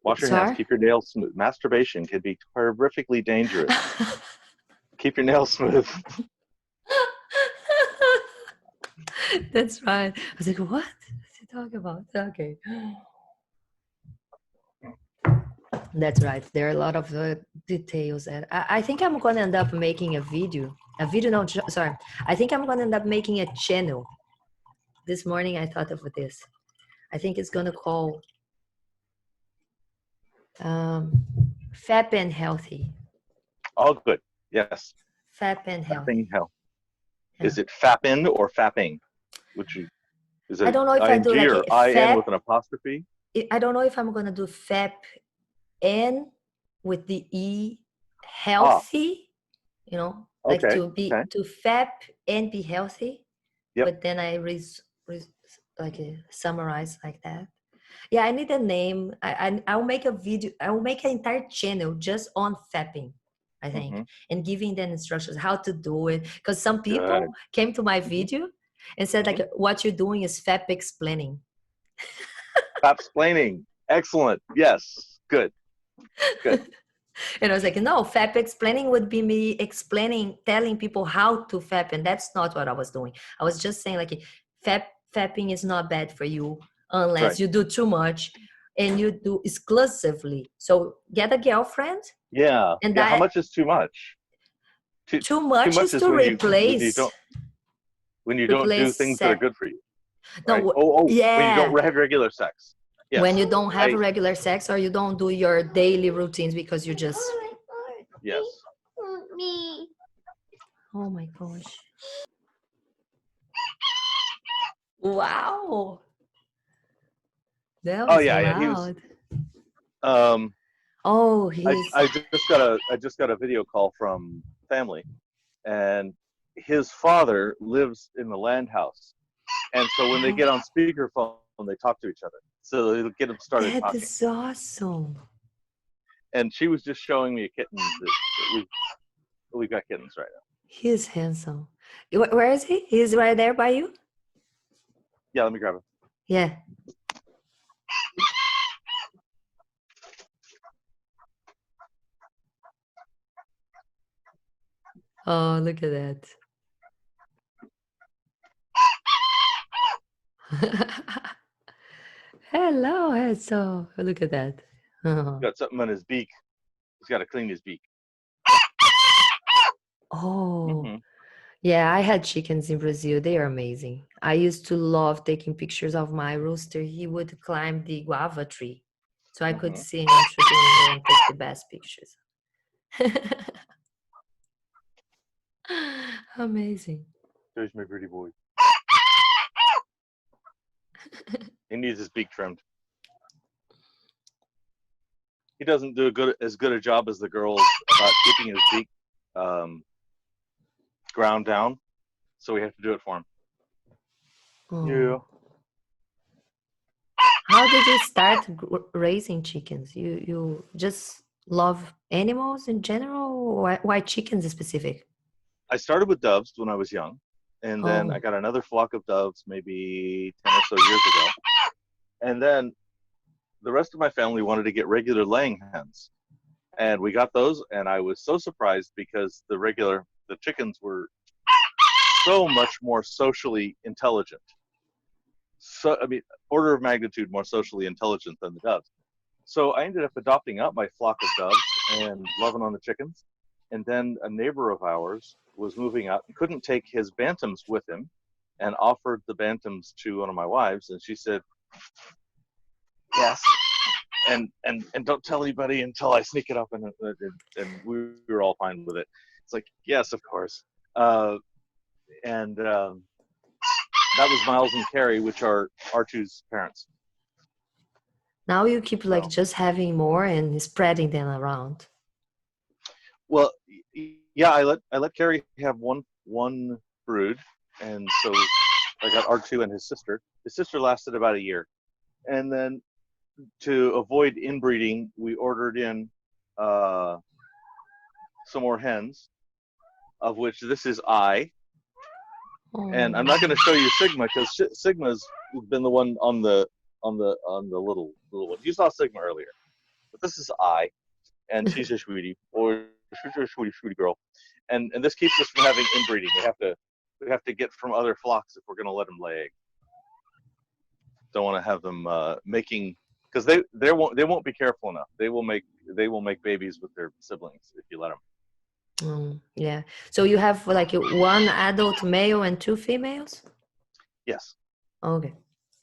Wash your hands. Keep your nails smooth. Masturbation can be horrifically dangerous. Keep your nails smooth. That's right. I was like, what is he talking about? Okay. That's right. There are a lot of details. And I think I'm going to end up making a video. No, sorry. I think I'm going to end up making a channel. This morning I thought of this. I think it's going to call Fap and Healthy. Oh, good. Yes. Fap and Healthy. Is it fapping or fapping? Is it I don't know if I do like or IN with an apostrophe? I don't know if I'm gonna do FEP N with the E, Ah, healthy, like okay. to FEP and be healthy. Yep. But then I summarize like that. Yeah, I need a name. I'll make a video. I will make an entire channel just on fapping, I think, Mm-hmm. and giving them instructions how to do it. Because some people Good. came to my Mm-hmm. video and said like, what you're doing is fap explaining. Fap-splaining. Excellent. Yes. Good. Good. And I was like, no, fap explaining would be me telling people how to fap, and that's not what I was doing. I was just saying like, fapping is not bad for you unless you do too much and you do exclusively. So get a girlfriend. Yeah. And yeah. How much is too much? Too much is to when replace you don't do things that are good for you. Right? No, When you don't have regular sex. Yes. When you don't have regular sex or you don't do your daily routines because you just. Yes. Me. Oh my gosh. Wow. That was loud. I just got a video call from family, and his father lives in the land house, and so when they get on speakerphone, they talk to each other. So it'll get them started talking. That is awesome. And she was just showing me a kitten that we've got kittens right now. He's handsome. Where is he? He's right there by you? Yeah, let me grab him. Yeah. Oh, look at that. Hello, handsome. Look at that. He's got something on his beak. He's got to clean his beak. Oh. Mm-hmm. Yeah, I had chickens in Brazil. They are amazing. I used to love taking pictures of my rooster. He would climb the guava tree. So I could see him through the window and take the best pictures. Amazing. There's my pretty boy. He needs his beak trimmed. He doesn't do as good a job as the girls about keeping his beak ground down, so we have to do it for him. Oh. Yeah. How did you start raising chickens? You just love animals in general? Why chickens in specific? I started with doves when I was young, and then I got another flock of doves maybe 10 or so years ago. And then the rest of my family wanted to get regular laying hens. And we got those, and I was so surprised because the chickens were so much more socially intelligent. So, I mean, order of magnitude more socially intelligent than the doves. So I ended up adopting out my flock of doves and loving on the chickens. And then a neighbor of ours was moving out and couldn't take his bantams with him, and offered the bantams to one of my wives. And she said, yes. And don't tell anybody until I sneak it up, and we were all fine with it. It's like, yes, of course. That was Miles and Carrie, which are R2's parents. Now you keep just having more and spreading them around. Well, yeah, I let Carrie have one brood, and so I got R2 and his sister. His sister lasted about a year, and then to avoid inbreeding, we ordered in some more hens, of which this is I. Oh. And I'm not going to show you Sigma because Sigma's been the one on the little one. You saw Sigma earlier, but this is I, and she's a sweetie, or she's a sweetie girl, and this keeps us from having inbreeding. We have to get from other flocks if we're going to let them lay eggs. Don't want to have them making, because they won't be careful enough. They will make babies with their siblings if you let them. Yeah. So you have one adult male and 2 females? Yes. Okay.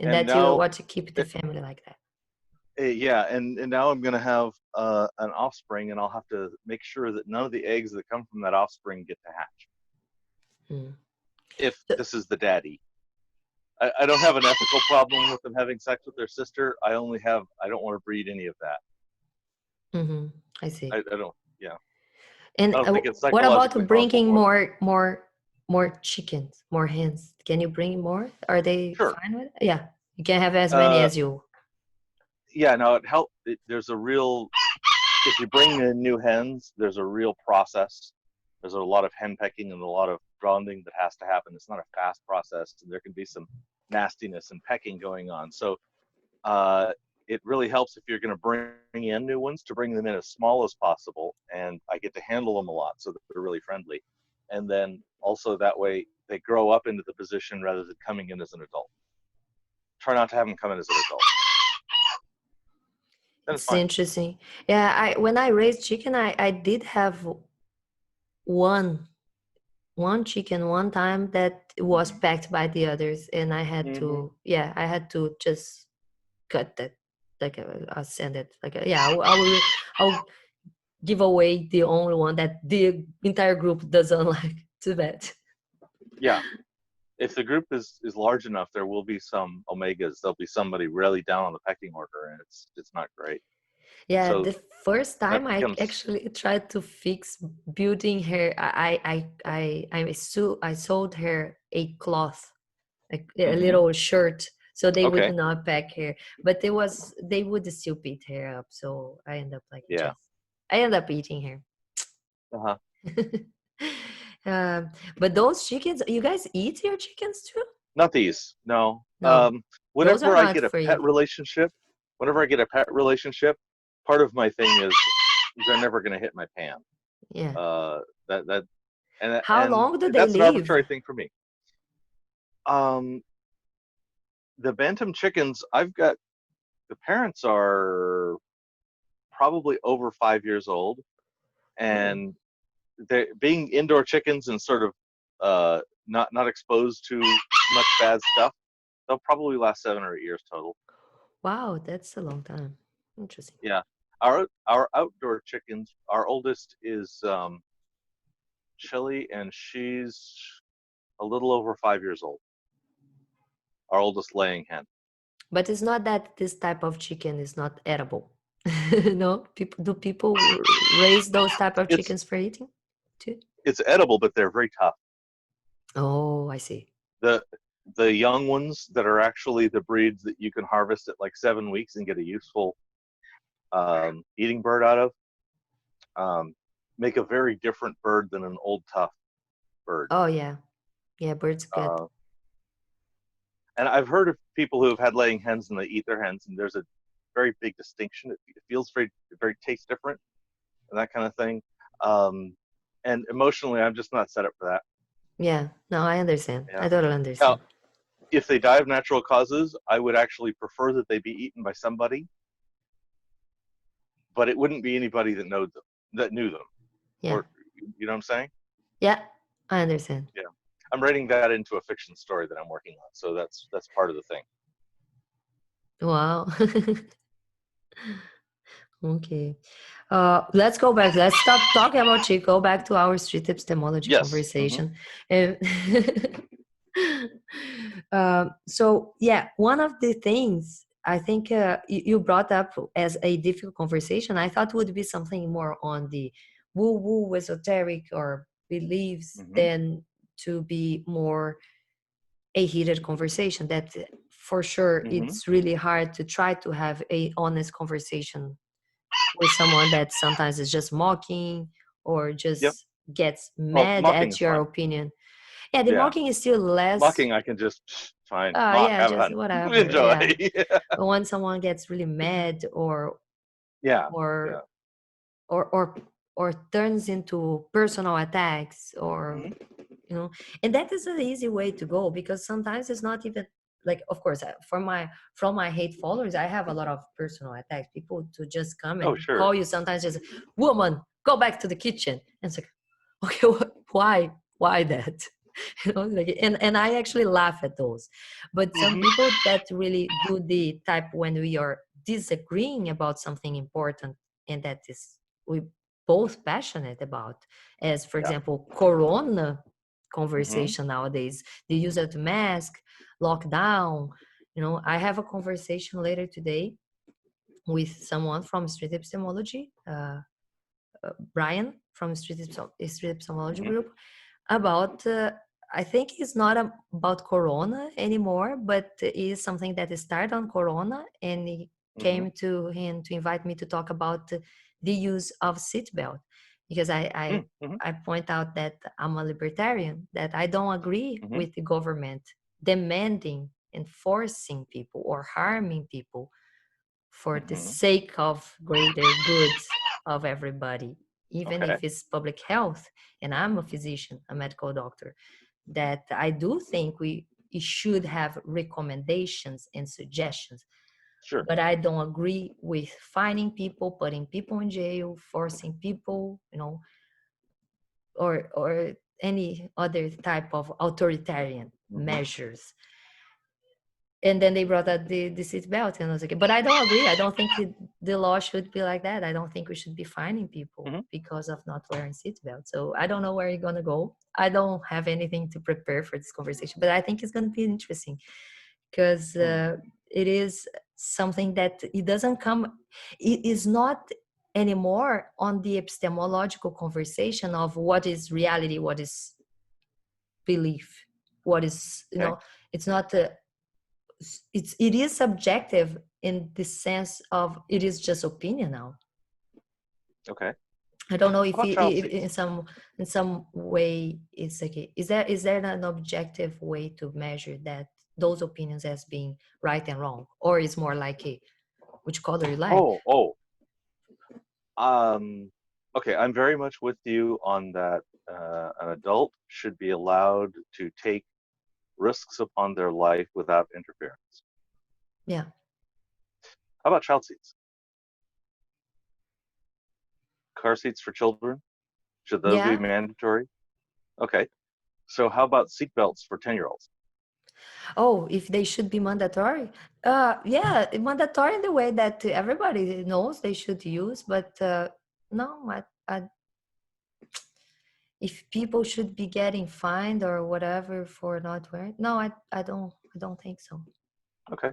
And that now, you want to keep the family like that? Yeah, and now I'm going to have an offspring, and I'll have to make sure that none of the eggs that come from that offspring get to hatch. If this is the daddy. I don't have an ethical problem with them having sex with their sister. I don't want to breed any of that. Mm-hmm. I see. I don't. Yeah. And I don't think it's what psychologically about bringing harmful for them. more chickens, more hens? Can you bring more? Are they Sure. fine with it? Yeah, you can have as many as you. Yeah, no, it helps. There's a real, if you bring in new hens, there's a real process. There's a lot of hen pecking and a lot of grounding that has to happen. It's not a fast process, and there can be some nastiness and pecking going on. So it really helps if you're going to bring in new ones to bring them in as small as possible, and I get to handle them a lot so that they're really friendly. And then also that way they grow up into the position rather than coming in as an adult. Try not to have them come in as an adult. Then It's interesting. Yeah, when I raised chicken, I did have one chicken one time that was packed by the others, and I had to just cut that, like I'll send it, like I'll give away the only one that the entire group doesn't like. Too bad. Yeah. If the group is large enough, there will be some omegas. There'll be somebody really down on the pecking order, and it's not great. Yeah, So the first time I becomes, actually tried to fix building her, I sold her a cloth, like a little shirt, so they would not pack her, but they would still beat her up. So I end up I end up eating her. But those chickens, you guys eat your chickens too? Not these, no. No. Whenever I get a pet relationship, part of my thing is they're never going to hit my pan. Yeah. How long do they that's live? An arbitrary thing for me. The bantam chickens, the parents are probably over 5 years old, and they being indoor chickens and sort of not exposed to much bad stuff, they'll probably last 7 or 8 years total. Wow, that's a long time. Interesting. Yeah. Our outdoor chickens, our oldest is Chili, and she's a little over 5 years old. Our oldest laying hen. But it's not that this type of chicken is not edible. No? People raise those type of chickens for eating too? It's edible, but they're very tough. Oh, I see. The young ones that are actually the breeds that you can harvest at like 7 weeks and get a useful eating bird out of, make a very different bird than an old tough bird. Oh yeah. Yeah, bird's good. And I've heard of people who have had laying hens and they eat their hens, and there's a very big distinction. It feels very tastes different and that kind of thing. And emotionally, I'm just not set up for that. Yeah, no, I understand. Yeah. I totally understand. Now, if they die of natural causes, I would actually prefer that they be eaten by somebody, but it wouldn't be anybody that knew them. Yeah. Or, you know what I'm saying? Yeah, I understand. Yeah. I'm writing that into a fiction story that I'm working on, so that's part of the thing. Wow. Okay. Let's go back. Let's stop talking about chick. Go back to our street epistemology conversation. So yeah, one of the things I think you brought up as a difficult conversation, I thought would be something more on the woo-woo esoteric or beliefs than to be more a heated conversation. That for sure it's really hard to try to have a honest conversation with someone that sometimes is just mocking or just gets mad at your opinion. Yeah, the mocking is still less. Mocking, I can just fine. Yeah, just whatever. Enjoy. Yeah. But when someone gets really mad or turns into personal attacks or and that is an easy way to go, because sometimes it's not even like, of course, from my hate followers, I have a lot of personal attacks. People to just come and call you sometimes just, woman, go back to the kitchen. And it's like, okay, why that? And I actually laugh at those. But some people that really do the type when we are disagreeing about something important and that is we both passionate about, as for example, conversation nowadays. The use of the mask, lockdown. I have a conversation later today with someone from street epistemology, Brian from street epistemology group, about I think it's not about corona anymore, but it is something that started on corona, and it came to him to invite me to talk about the use of seatbelt, because I point out that I'm a libertarian, that I don't agree with the government demanding and forcing people or harming people for the sake of greater good of everybody, even if it's public health. And I'm a physician, a medical doctor, that I do think we should have recommendations and suggestions. Sure. But I don't agree with fining people, putting people in jail, forcing people, or any other type of authoritarian measures. And then they brought out the seatbelt, and I was like, but I don't agree. I don't think the law should be like that. I don't think we should be fining people because of not wearing seatbelt. So I don't know where you're going to go. I don't have anything to prepare for this conversation, but I think it's going to be interesting, because it is something that it doesn't come, it is not anymore on the epistemological conversation of what is reality, what is belief, what is, it's not it is subjective in the sense of it is just opinion now. Okay. I don't know if in some way it's like, is there an objective way to measure that those opinions as being right and wrong, or is more like which color you like? Okay, I'm very much with you on that. An adult should be allowed to take risks upon their life without interference. Yeah. How about child seats? Car seats for children? Should those be mandatory? Okay. So how about seat belts for 10-year-olds? Oh, if they should be mandatory? Yeah, mandatory in the way that everybody knows they should use, but no, if people should be getting fined or whatever for not wearing, no, I don't think so. Okay.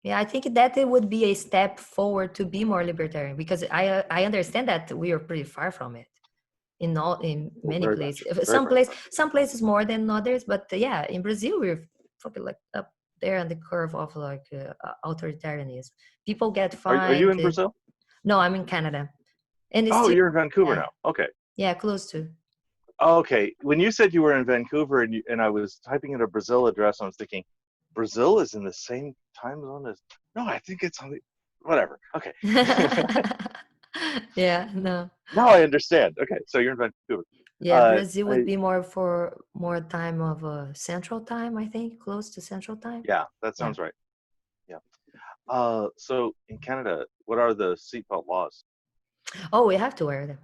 Yeah, I think that it would be a step forward to be more libertarian, because I understand that we are pretty far from it in many places. Some places more than others, but yeah, in Brazil we're fucking like up there on the curve of like authoritarianism. People get fined. Are you in Brazil? No, I'm in Canada. And you're in Vancouver now. Okay. Yeah, close to. Okay. When you said you were in Vancouver and I was typing in a Brazil address, I was thinking, Brazil is in the same time zone as, no, I think it's on the, whatever. Okay. Yeah, no. Now I understand. Okay. So you're in Vancouver. Yeah, Brazil would be more time of central time, I think, close to central time. Yeah, that sounds right. Yeah. So in Canada, what are the seatbelt laws? Oh, we have to wear them.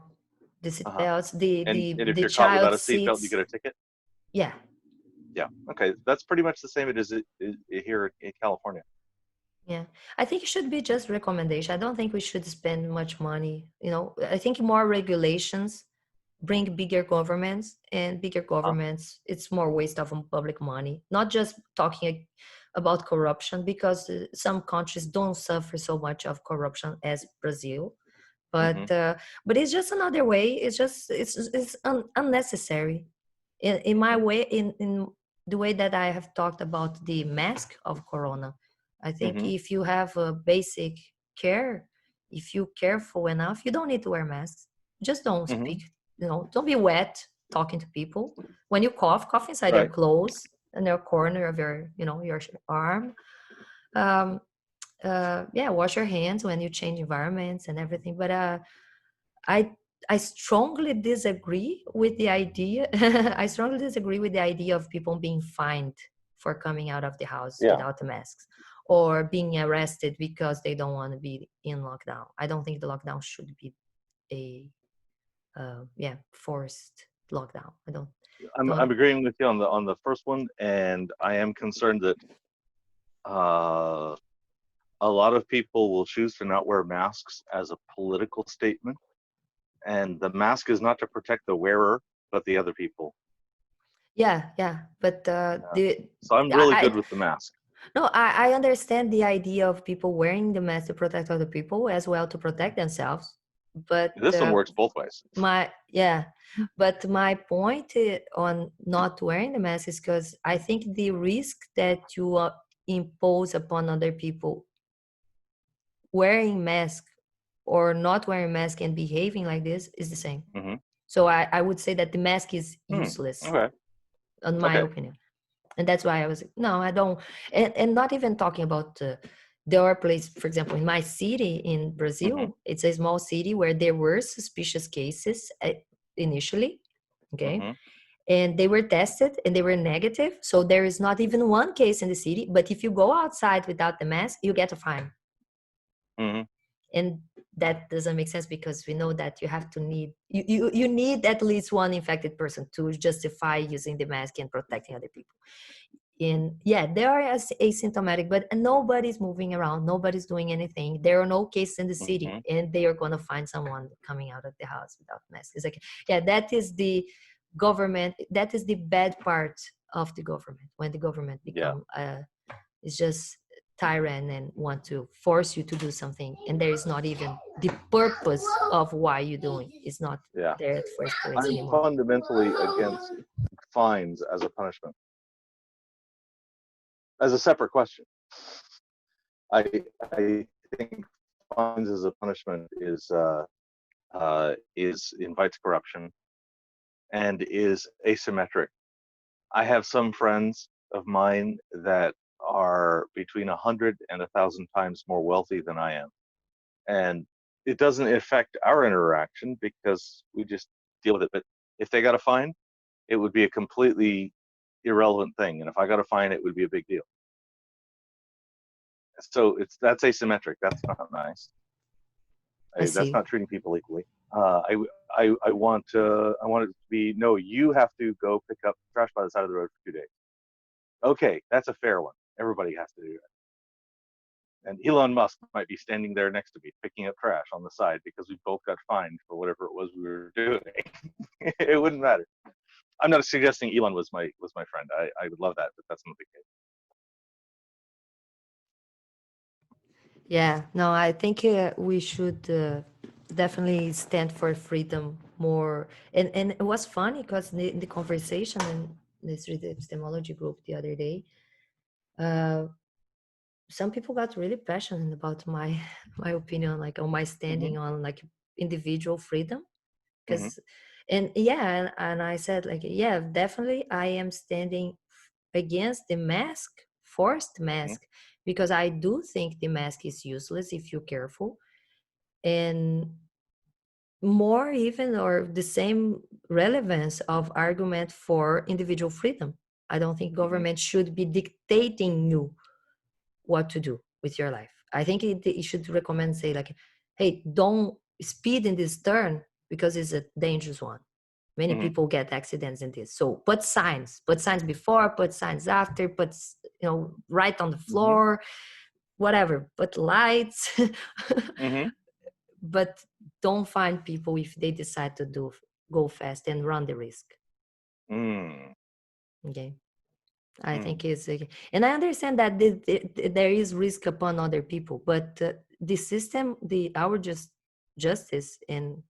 The seatbelts, and if the you're caught without a seats. seatbelt, you get a ticket? Yeah. Yeah. Okay. That's pretty much the same as it is here in California. Yeah. I think it should be just recommendation. I don't think we should spend much money. I think more regulations bring bigger governments, and bigger governments, it's more waste of public money. Not just talking about corruption, because some countries don't suffer so much of corruption as Brazil. But it's just another way. It's unnecessary. In my way, in the way that I have talked about the mask of corona, I think if you have a basic care, if you're careful enough, you don't need to wear masks. Just don't speak. Don't be wet talking to people. When you cough inside your clothes in your corner of your your arm. Wash your hands when you change environments and everything. But I strongly disagree with the idea. I strongly disagree with the idea of people being fined for coming out of the house without the masks, or being arrested because they don't want to be in lockdown. I don't think the lockdown should be a forced lockdown. I'm agreeing with you on the first one, and I am concerned that a lot of people will choose to not wear masks as a political statement, and the mask is not to protect the wearer, but the other people. yeah. But So I'm really I, good with the mask. no, I understand the idea of people wearing the mask to protect other people as well to protect themselves. But This one works both ways. but my point on not wearing the mask is because I think the risk that you impose upon other people wearing mask or not wearing mask and behaving like this is the same. Mm-hmm. So I would say that the mask is useless, Okay. in my opinion. And that's why I was no, I don't. And not even talking about there are places, for example, in my city in Brazil, it's a small city where there were suspicious cases initially, okay, and they were tested and they were negative. So there is not even one case in the city. But if you go outside without the mask, you get a fine. And that doesn't make sense because we know that you have to you need at least one infected person to justify using the mask and protecting other people. And yeah, they are asymptomatic, but nobody's moving around, nobody's doing anything. There are no cases in the city, and they are going to find someone coming out of the house without mask. It's like, yeah, that is the government. That is the bad part of the government, when the government become it's just tyrant and want to force you to do something, and there is not even the purpose of why you're doing. It's not there at first place anymore. I'm fundamentally against fines as a punishment. As a separate question, I think fines as a punishment invites corruption and is asymmetric. I have some friends of mine that are between 100 and 1,000 times more wealthy than I am, and it doesn't affect our interaction because we just deal with it. But if they got a fine, it would be a completely irrelevant thing, and if I got a fine, it would be a big deal. So that's asymmetric. That's not nice. That's not treating people equally. I want it to be, no, you have to go pick up trash by the side of the road for 2 days. Okay, that's a fair one. Everybody has to do that. And Elon Musk might be standing there next to me picking up trash on the side because we both got fined for whatever it was we were doing. It wouldn't matter. I'm not suggesting Elon was my friend. I would love that, but that's not the case. Yeah, no, I think we should definitely stand for freedom more. And it was funny because the conversation in this epistemology group the other day, some people got really passionate about my opinion, like on my standing on like individual freedom. Because and I said like, yeah, definitely I am standing against the mask, forced mask, because I do think the mask is useless if you're careful. And more even or the same relevance of argument for individual freedom. I don't think government should be dictating you what to do with your life. I think it should recommend, say like, hey, don't speed in this turn because it's a dangerous one. Many people get accidents in this. So put signs before, put signs after, put, right on the floor, whatever, put lights. But don't find people if they decide to go fast and run the risk. Okay. I think it's, and I understand that there is risk upon other people, but the system, our justice and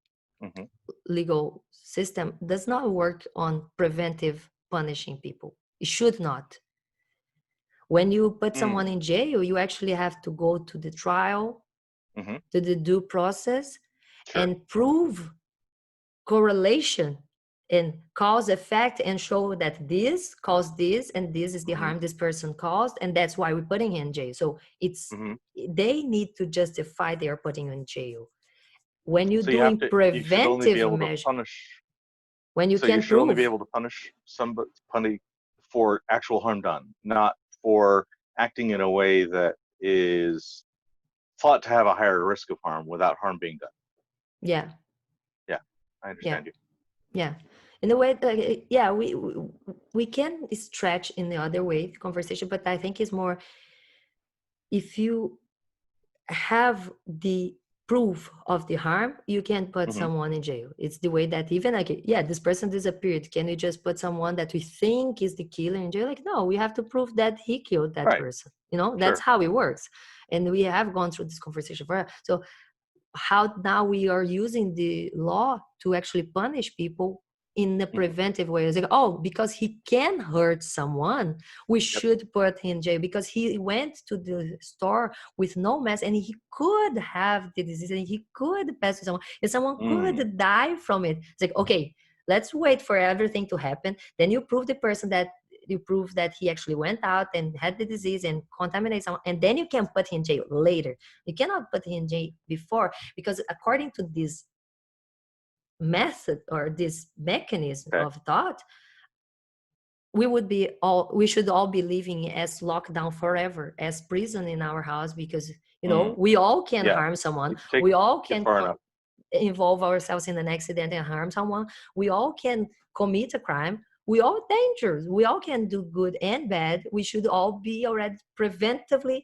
legal system does not work on preventive punishing people. It should not. When you put someone in jail, you actually have to go to the trial, to the due process, and prove correlation and cause effect and show that this caused this and this is the harm this person caused, and that's why we're putting him in jail. So it's they need to justify they are putting you in jail. When you're doing preventive measures, when you can should only be able to punish somebody for actual harm done, not for acting in a way that is thought to have a higher risk of harm without harm being done. Yeah, I understand you. Yeah, in a way that we can stretch in the other way conversation, but I think it's more if you have the proof of the harm, you can put Mhm. someone in jail. It's the way that even like, yeah, this person disappeared. Can you just put someone that we think is the killer in jail? Like, no, we have to prove that he killed that Right. person. You know, that's Sure. how it works. And we have gone through this conversation for so how now we are using the law to actually punish people in a Mhm. preventive way. It's like, oh, because he can hurt someone, we should put him in jail because he went to the store with no mask and he could have the disease and he could pass to someone and someone could die from it. It's like, okay, let's wait for everything to happen. Then you prove the person that you prove that he actually went out and had the disease and contaminated someone, and then you can put him in jail later. You cannot put him in jail before, because according to this method or this mechanism Okay. of thought, we should all be living as lockdown forever, as prison in our house, because we all can Yeah. harm someone. Take We all it can far enough. involve ourselves in an accident and harm someone. We all can commit a crime. We all dangerous. We all can do good and bad. We should all be already preventively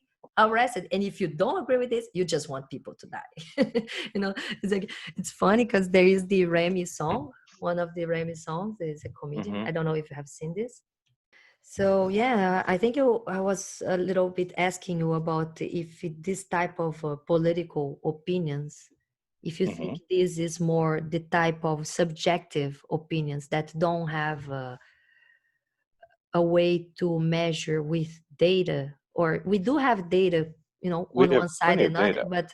arrested. And if you don't agree with this, you just want people to die. It's like, it's funny because there is the Remy song. One of the Remy songs is a comedian. Mhm. I don't know if you have seen this. So yeah, I think I was a little bit asking you about if this type of political opinions, if you think Mhm. this is more the type of subjective opinions that don't have a way to measure with data, or we do have data, We on have one side plenty and of not, data. but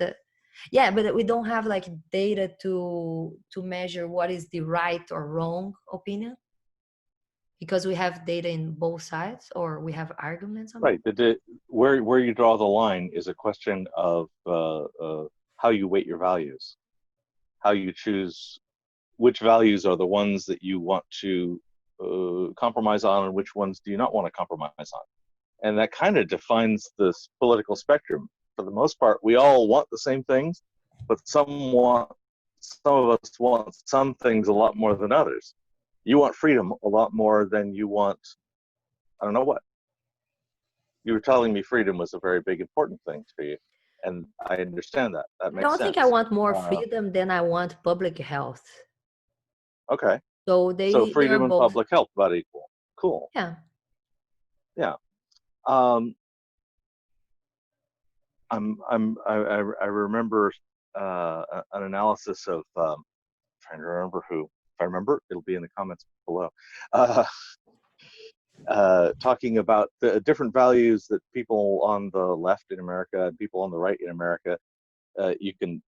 yeah, but we don't have like data to measure what is the right or wrong opinion, because we have data in both sides, or we have arguments on Right. Where you draw the line is a question of how you weight your values, how you choose which values are the ones that you want to compromise on, and which ones do you not want to compromise on. And that kind of defines this political spectrum. For the most part, we all want the same things, but some of us want some things a lot more than others. You want freedom a lot more than you want, I don't know what. You were telling me freedom was a very big important thing to you, and I understand that. That I makes don't think I sense. want more freedom than I want public health. Okay. So So they're freedom and both. public health about equal. Cool. Yeah. Yeah. I remember an analysis of trying to remember who. If I remember, it'll be in the comments below. Talking about the different values that people on the left in America and people on the right in America, you can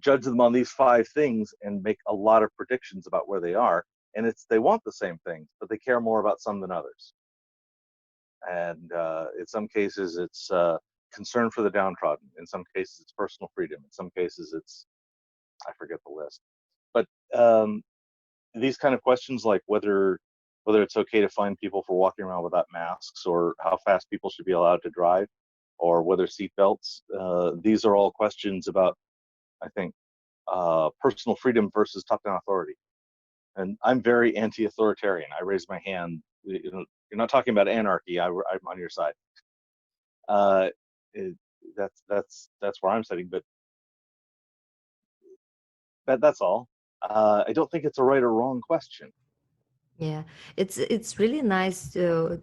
judge them on these 5 things and make a lot of predictions about where they are. And they want the same things, but they care more about some than others. And in some cases, it's concern for the downtrodden. In some cases, it's personal freedom. In some cases, I forget the list. But these kind of questions, like whether it's okay to fine people for walking around without masks, or how fast people should be allowed to drive, or whether seatbelts, these are all questions about, I think, personal freedom versus top-down authority. And I'm very anti-authoritarian. I raise my hand. You're not talking about anarchy. I'm on your side. That's where I'm sitting. But that's all. I don't think it's a right or wrong question. Yeah, it's really nice to,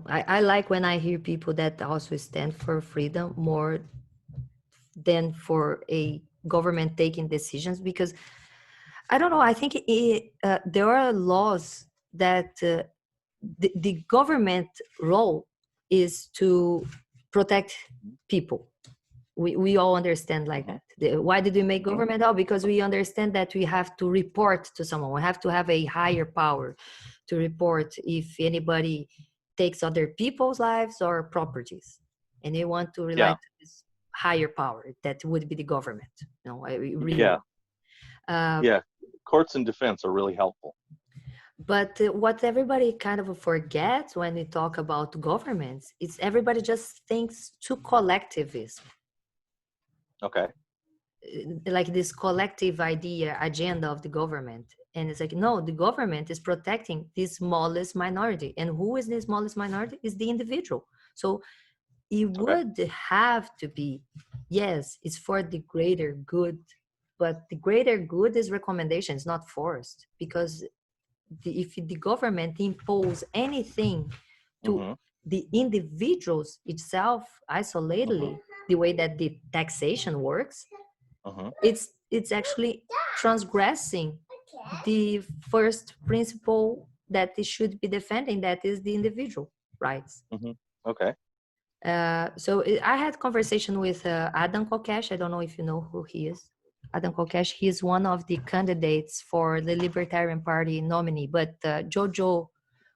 I like when I hear people that also stand for freedom more than for a government taking decisions, because I don't know, I think there are laws that the government role is to protect people. We all understand like Mhm. that. Why did we make Mhm. government? Oh, because we understand that we have to report to someone. We have to have a higher power to report if anybody takes other people's lives or properties, and they want to rely Yeah. to this higher power that would be the government. Yeah. Uh, Yeah. Courts and defense are really helpful. But what everybody kind of forgets when we talk about governments is everybody just thinks to collectivism. Okay. Like this collective idea agenda of the government, and it's like, no, the government is protecting the smallest minority, and who is the smallest minority? Is the individual. So it would have to be, yes, it's for the greater good, but the greater good is recommendations, not forced, because if the government impose anything to the individuals itself isolatedly, the way that the taxation works, it's actually transgressing the first principle that it should be defending, that is the individual rights. Okay. So I had conversation with Adam Kokesh. I don't know if you know who he is. Adam Kokesh, he is one of the candidates for the Libertarian Party nominee, but Jojo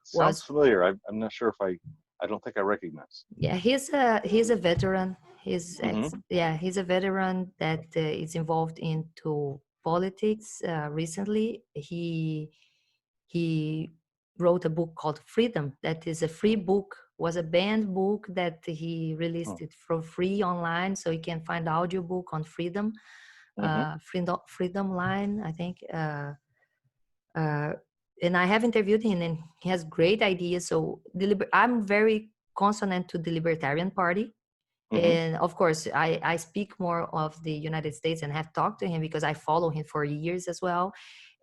Sounds familiar. I'm not sure if I don't think I recognize. Yeah, he's a veteran. He's he's a veteran that is involved into politics. Recently, he wrote a book called Freedom. That is a free book. Was a banned book that he released it for free online, so you can find audiobook on Freedom, Freedom Line, I think. And I have interviewed him, and he has great ideas. So I'm very consonant to the Libertarian Party. And of course, I speak more of the United States and have talked to him because I follow him for years as well.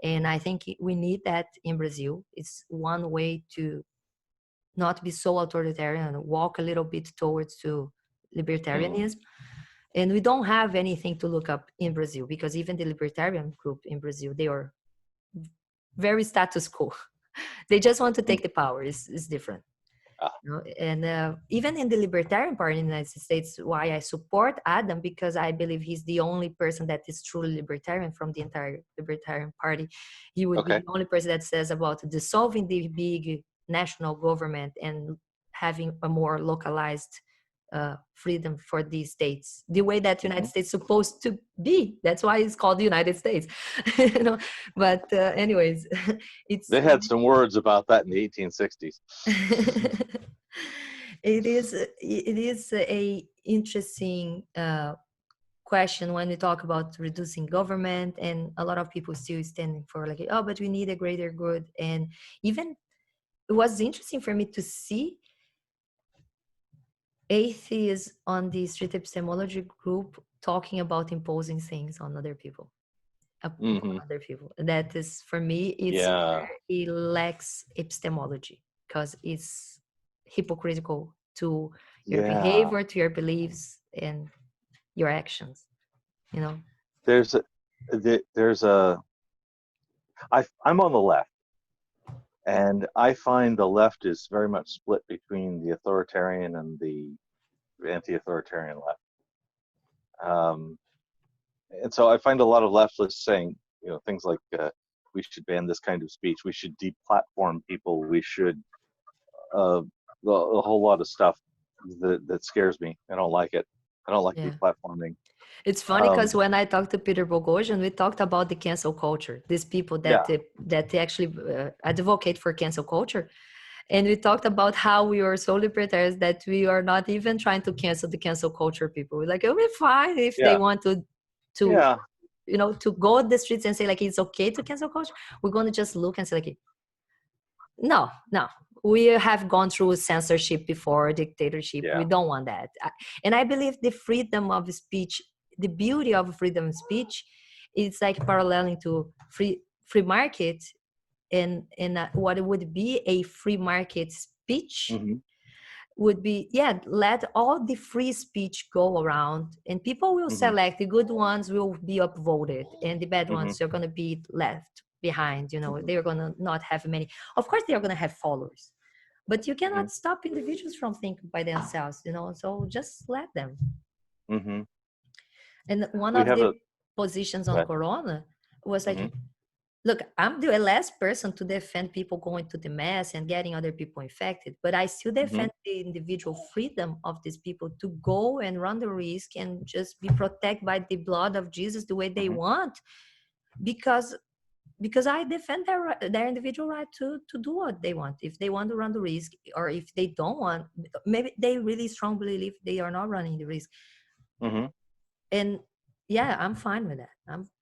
And I think we need that in Brazil. It's one way to not be so authoritarian and walk a little bit towards to libertarianism. And we don't have anything to look up in Brazil, because even the libertarian group in Brazil, they are very status quo. They just want to take the power. It's different. You know? And even in the Libertarian Party in the United States, why I support Adam, because I believe he's the only person that is truly libertarian from the entire Libertarian Party. He would be the only person that says about dissolving the big national government and having a more localized freedom for these states, the way that United States is supposed to be. That's why it's called the United States. You know, but anyways, they had some words about that in the 1860s. It is a interesting question when we talk about reducing government, and a lot of people still standing for like, oh, but we need a greater good. And even it was interesting for me to see atheists on the street epistemology group talking about imposing things on other people. Other people. That is, for me, it lacks epistemology, because it's hypocritical to your behavior, to your beliefs, and your actions. You know, I'm on the left, and I find the left is very much split between the authoritarian and the anti-authoritarian left. And so I find a lot of leftists saying, you know, things like we should ban this kind of speech, we should deplatform people, we should a whole lot of stuff that scares me. I don't like it. I don't like deplatforming. It's funny because when I talked to Peter Boghossian, we talked about the cancel culture. These people that they actually advocate for cancel culture. And we talked about how we are so libertarians that we are not even trying to cancel the cancel culture people. We're like, it'll be fine if they want to you know, to go on the streets and say like it's okay to cancel culture. We're going to just look and say like, no, we have gone through censorship before, dictatorship. We don't want that. And I believe the freedom of speech, the beauty of freedom of speech, is like paralleling to free market. And what it would be a free market speech would be, let all the free speech go around, and people will select. The good ones will be upvoted, and the bad ones are going to be left behind. You know, they're going to not have many. Of course, they are going to have followers, but you cannot stop individuals from thinking by themselves. You know, so just let them. And one of the positions on Corona was like, look, I'm the last person to defend people going to the mass and getting other people infected, but I still defend the individual freedom of these people to go and run the risk and just be protected by the blood of Jesus the way they want, because I defend their individual right to do what they want. If they want to run the risk, or if they don't want, maybe they really strongly believe they are not running the risk. And I'm fine with that.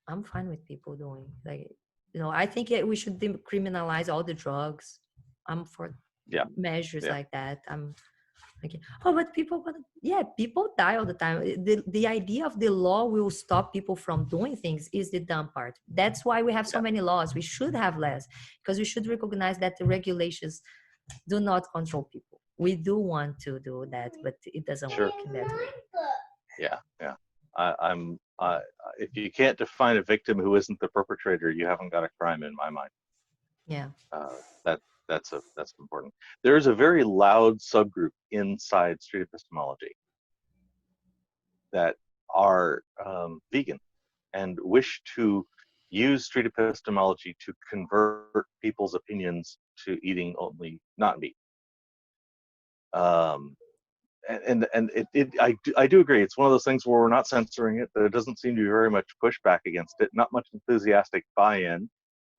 I'm fine with people doing like, you know, I think we should decriminalize all the drugs. I'm for measures like that. Okay. Oh, but people, yeah, people die all the time. The idea of the law will stop people from doing things is the dumb part. That's why we have so many laws. We should have less, because we should recognize that the regulations do not control people. We do want to do that, but it doesn't work in that way. Yeah. If you can't define a victim who isn't the perpetrator, you haven't got a crime in my mind. Yeah. That's important. There's a very loud subgroup inside street epistemology that are vegan and wish to use street epistemology to convert people's opinions to eating only not meat. I do agree. It's one of those things where we're not censoring it. There doesn't seem to be very much pushback against it. Not much enthusiastic buy-in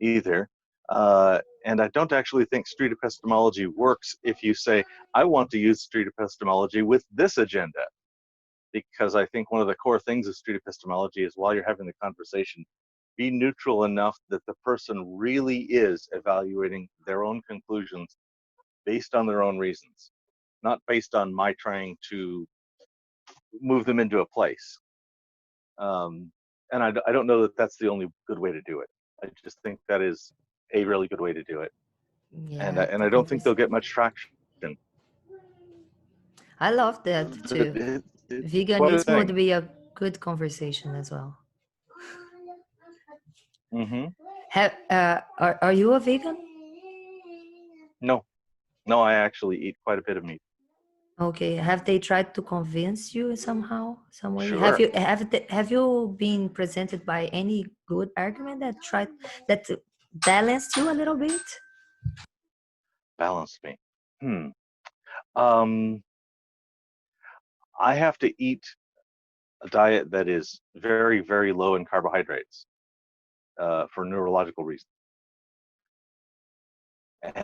either. And I don't actually think street epistemology works if you say, I want to use street epistemology with this agenda. Because I think one of the core things of street epistemology is while you're having the conversation, be neutral enough that the person really is evaluating their own conclusions based on their own reasons, not based on my trying to move them into a place. And I don't know that that's the only good way to do it. I just think that is a really good way to do it. Yeah, And I don't think they'll get much traction. I love that too. Veganism would be a good conversation as well. Mm-hmm. Are you a vegan? No, I actually eat quite a bit of meat. Okay. Have they tried to convince you somehow, some way? Sure. Have you been presented by any good argument that balanced you a little bit? Balanced me. I have to eat a diet that is very, very low in carbohydrates for neurological reasons.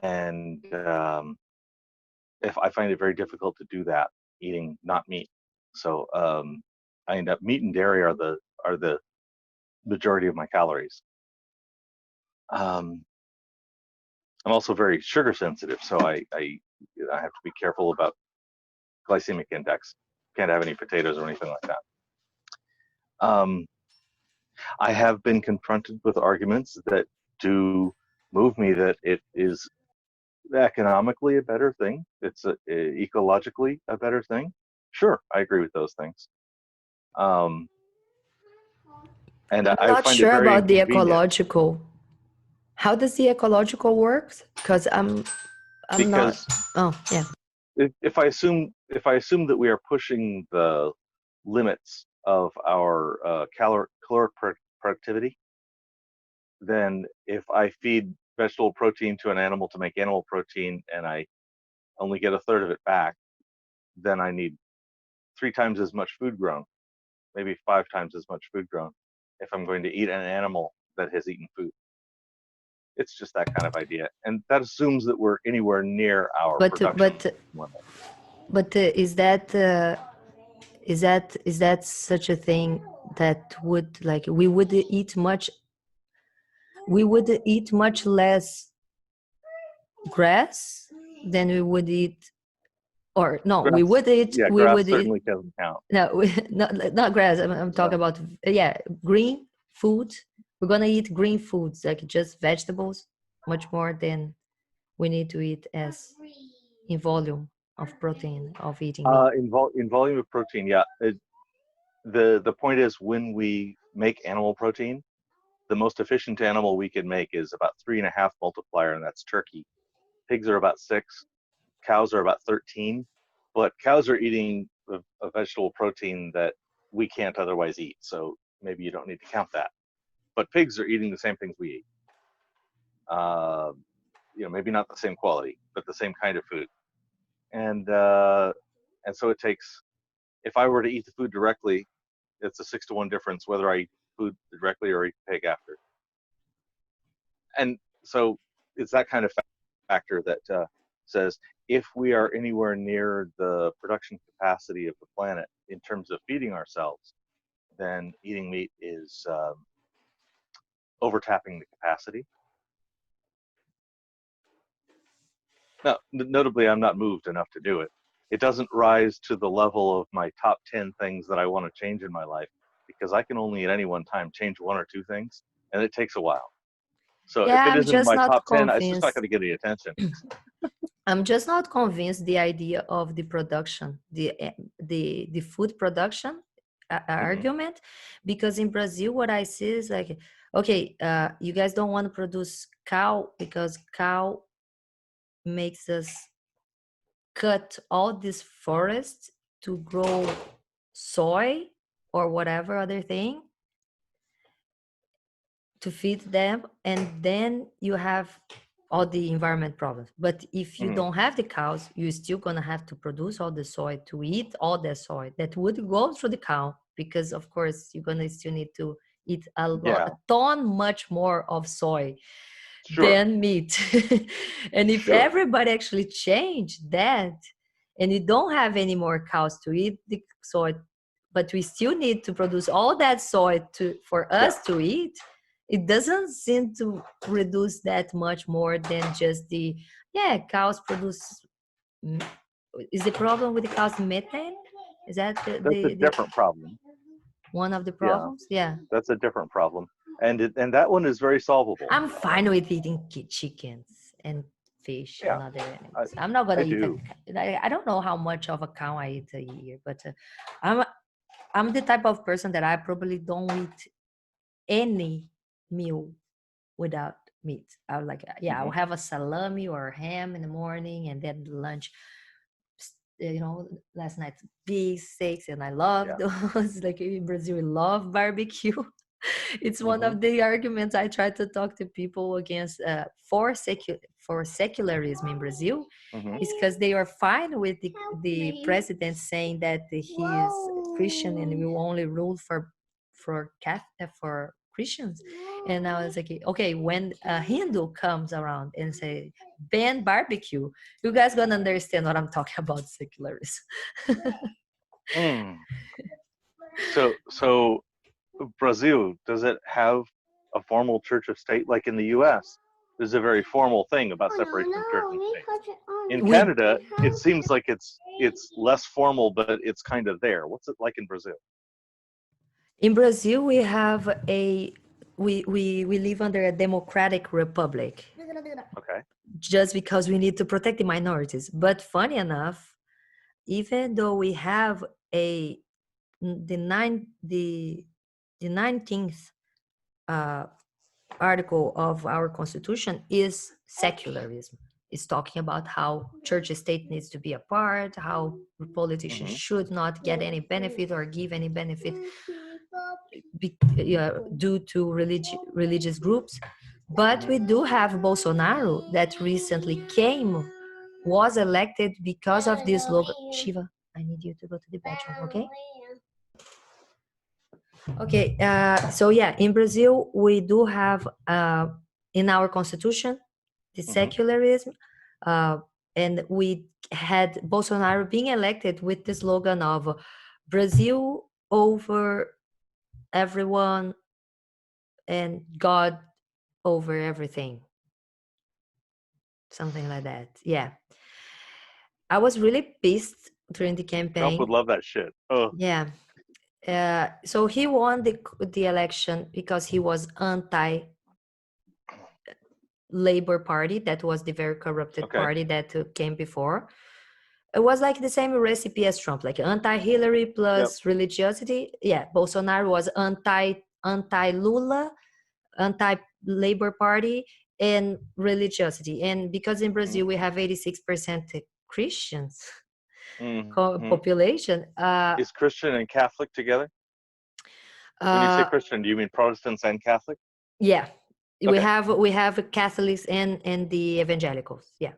And if I find it very difficult to do that eating not meat. So I end up meat and dairy are the majority of my calories. I'm also very sugar sensitive, so I have to be careful about glycemic index. Can't have any potatoes or anything like that. I have been confronted with arguments that do move me that it is economically a better thing. It's ecologically a better thing. Sure, I agree with those things. And I'm I not find sure it very about the inconvenient. ecological. How does the ecological work? Because I'm not. Oh yeah. If I assume that we are pushing the limits of our caloric productivity, then if I feed vegetable protein to an animal to make animal protein and I only get a third of it back, then I need 3 times as much food grown, maybe 5 times as much food grown, if I'm going to eat an animal that has eaten food. It's just that kind of idea, and that assumes that we're anywhere near our production limit. But is that such a thing that would, like, we would eat much less grass than we would eat, or no, grass, we would eat. Yeah, we grass would certainly eat, doesn't count. no, not grass. I'm talking about green food. We're gonna eat green foods, like just vegetables, much more than we need to eat as in volume of protein of eating meat. In volume of protein, yeah. The point is, when we make animal protein, the most efficient animal we can make is about 3.5 multiplier, and that's turkey. Pigs are about 6, cows are about 13, but cows are eating a vegetable protein that we can't otherwise eat, so maybe you don't need to count that. But pigs are eating the same things we eat. Maybe not the same quality, but the same kind of food. And so it takes, if I were to eat the food directly, it's a 6-to-1 difference whether I eat food directly or eat pig after. And so it's that kind of factor that says if we are anywhere near the production capacity of the planet in terms of feeding ourselves, then eating meat is overtapping the capacity. Now, notably, I'm not moved enough to do it. it doesn't rise to the level of my top 10 things that I want to change in my life, because I can only at any one time change one or two things, and it takes a while. So if Yeah, it I'm isn't in just my not top 10, it's just not convinced. going to get any attention. I'm just not convinced the idea of the production, the food production argument, because in Brazil, what I see is like, okay, you guys don't want to produce cow because cow makes us cut all this forest to grow soy or whatever other thing to feed them, and then you have all the environment problems. But if you don't have the cows, you're still gonna have to produce all the soy to eat all the soy that would go through the cow, because of course you're gonna still need to eat a ton much more of soy than meat. And if everybody actually changed that, and you don't have any more cows to eat the soy, but we still need to produce all that soy for us to eat, it doesn't seem to reduce that much more than just the cows produce. Is the problem with the cows methane? Is that that's a different problem. One of the problems? Yeah. That's a different problem, and that one is very solvable. I'm fine with eating chickens and fish and other animals. I'm not gonna eat. I don't know how much of a cow I eat a year, but I'm the type of person that I probably don't eat any meal without meat. I'll I'll have a salami or a ham in the morning, and then lunch. Last night beef steaks, and I love those. Like in Brazil, we love barbecue. It's one of the arguments I try to talk to people against for secularism in Brazil, is because they are fine with the president saying that he is Christian and will only rule for Christians. And I was like, okay, when a Hindu comes around and say ban barbecue, you guys gonna understand what I'm talking about, secularism. So Brazil, does it have a formal church of state? Like in the US, there's a very formal thing about separation of church and state. In Canada, it seems like it's less formal, but it's kind of there. What's it like in Brazil? In Brazil, we have we live under a democratic republic. Okay. Just because we need to protect the minorities. But funny enough, even though we have the 19th article of our constitution is secularism. It's talking about how church state needs to be apart, how politicians should not get any benefit or give any benefit due to religious groups. But we do have Bolsonaro that recently was elected because of this slogan. Shiva, I need you to go to the bathroom, okay? Okay, so yeah, in Brazil, we do have in our constitution the secularism, and we had Bolsonaro being elected with the slogan of Brazil over everyone and God over everything. Something like that. Yeah. I was really pissed during the campaign. Trump would love that shit. Oh. Yeah. So he won the election because he was anti-Labor Party. That was the very corrupted party that came before. It was like the same recipe as Trump, like anti-Hillary plus religiosity. Yeah, Bolsonaro was anti-Lula, anti-Labor Party, and religiosity. And because in Brazil we have 86% Christians population. Is Christian and Catholic together? When you say Christian, do you mean Protestants and Catholic? Yeah, we have Catholics and the evangelicals. Yeah.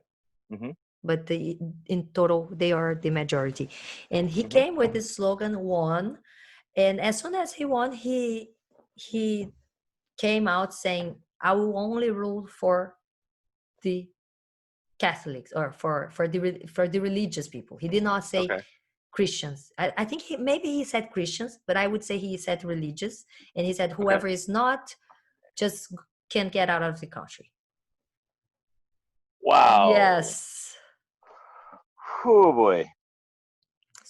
But in total, they are the majority. And he came with the slogan "Won," and as soon as he won, he came out saying, "I will only rule for the Catholics or for the religious people." He did not say Christians. I think maybe he said Christians, but I would say he said religious, and he said whoever is not just can't get out of the country. Wow. Yes. Oh boy.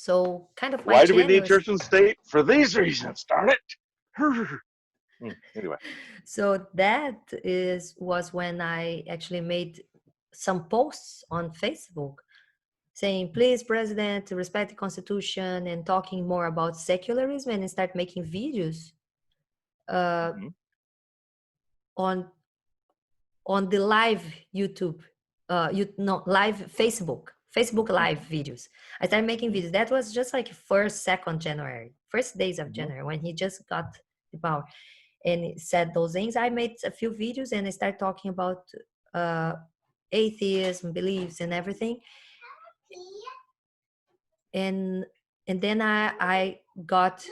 So kind of my Why do we channel need is- church and state? For these reasons, darn it. Anyway. So that was when I actually made some posts on Facebook saying, please, President, respect the Constitution, and talking more about secularism, and start making videos on the live YouTube, live Facebook live videos. I started making videos. That was just like first days of January, when he just got the power. And he said those things. I made a few videos and I started talking about atheism, beliefs, and everything. And then I got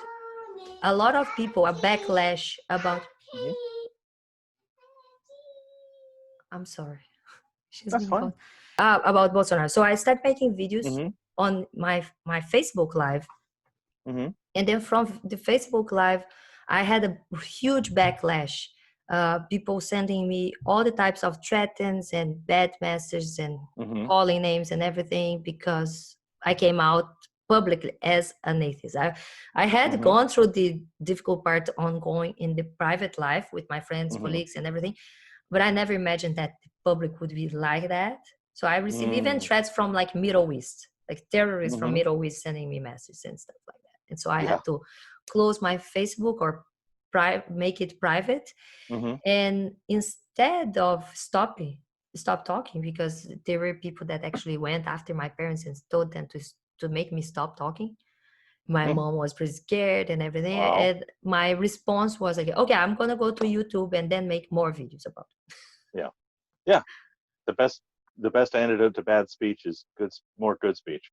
a lot of people, a backlash about. I'm sorry. That's fine. About Bolsonaro. So I started making videos on my Facebook Live. And then from the Facebook Live, I had a huge backlash. People sending me all the types of threats and bad messages and calling names and everything because I came out publicly as an atheist. I had gone through the difficult part ongoing in the private life with my friends, colleagues, and everything, but I never imagined that the public would be like that. So I received even threats from like Middle East, like terrorists from Middle East sending me messages and stuff like that. And so I had to close my Facebook or make it private. And instead of stop talking, because there were people that actually went after my parents and told them to make me stop talking. My mom was pretty scared and everything. Wow. And my response was like, okay, I'm going to go to YouTube and then make more videos about it. Yeah. The best antidote to bad speech is more good speech.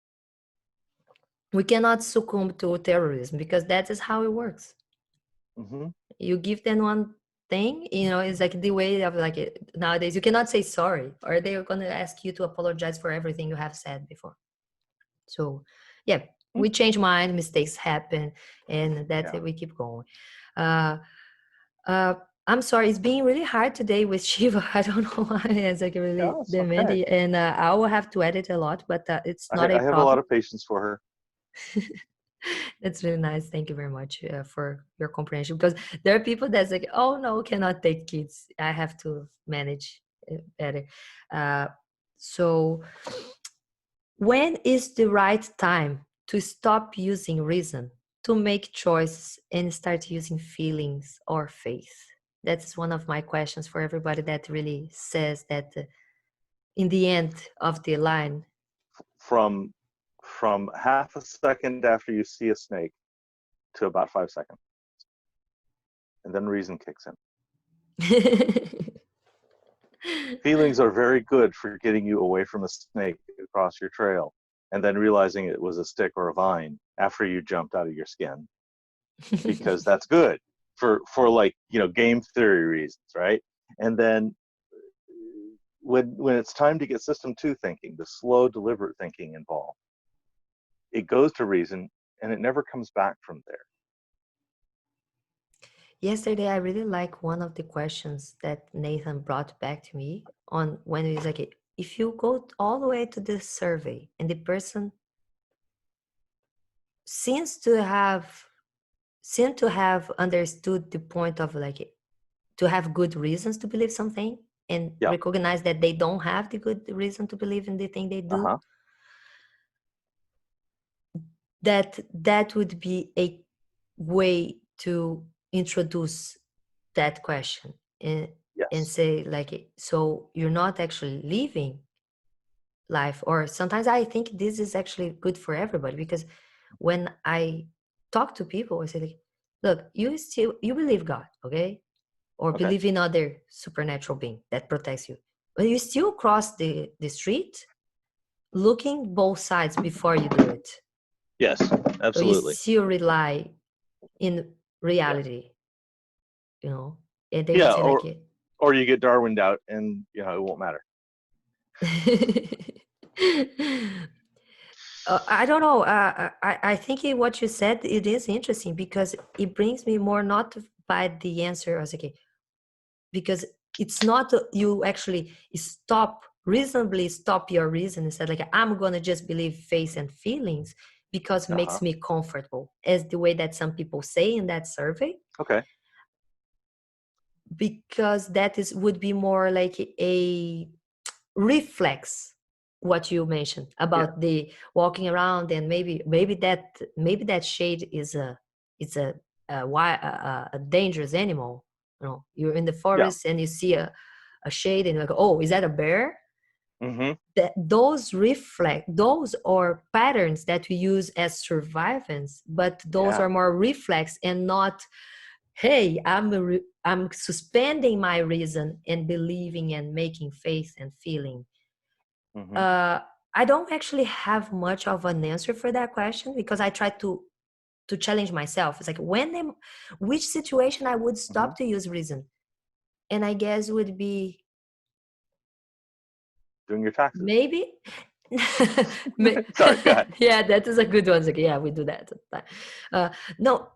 We cannot succumb to terrorism because that is how it works. You give them one thing, it's like the way of like nowadays, you cannot say sorry, or they're going to ask you to apologize for everything you have said before. So yeah, we change mind, mistakes happen, and that's it. We keep going. I'm sorry, it's being really hard today with Shiva. I don't know why. It's like really demanding, and I will have to edit a lot, but it's not a problem. I have a lot of patience for her. That's really nice. Thank you very much for your comprehension, because there are people that's like, oh no, cannot take kids. I have to manage it better. So when is the right time to stop using reason, to make choices and start using feelings or faith? That's one of my questions for everybody that really says that in the end of the line. From half a second after you see a snake to about 5 seconds. And then reason kicks in. Feelings are very good for getting you away from a snake across your trail, and then realizing it was a stick or a vine after you jumped out of your skin, because that's good for like, game theory reasons, right? And then when it's time to get system 2 thinking, the slow, deliberate thinking involved, it goes to reason and it never comes back from there. Yesterday, I really like one of the questions that Nathan brought back to me on when he's like, if you go all the way to this survey and the person seems to have understood the point of like to have good reasons to believe something and recognize that they don't have the good reason to believe in the thing they do, that would be a way to introduce that question and say like, so you're not actually living life. Or sometimes I think this is actually good for everybody, because when I talk to people, I say like, look, you believe God, okay? Or believe in other supernatural being that protects you, but you still cross the street looking both sides before you do it. Yes, absolutely. So you still rely in reality, and they would say like, or you get Darwined out and it won't matter. I don't know. I think what you said, it is interesting, because it brings me more not by the answer as okay, because it's not you actually reasonably stop your reason and said like, I'm gonna just believe faith and feelings, because it makes me comfortable, as the way that some people say in that survey. Okay. Because that would be more like a reflex, what you mentioned about the walking around, and maybe that shade is a dangerous animal. You know, you're in the forest and you see a shade and you're like, oh, is that a bear? That those are patterns that we use as survivance, but those are more reflex and not, hey, I'm suspending my reason and believing and making faith and feeling. I don't actually have much of an answer for that question, because I try to challenge myself. It's like, which situation I would stop to use reason? And I guess would be doing your taxes. Maybe. Sorry, go ahead. Yeah, that is a good one. Like, yeah, we do that. No,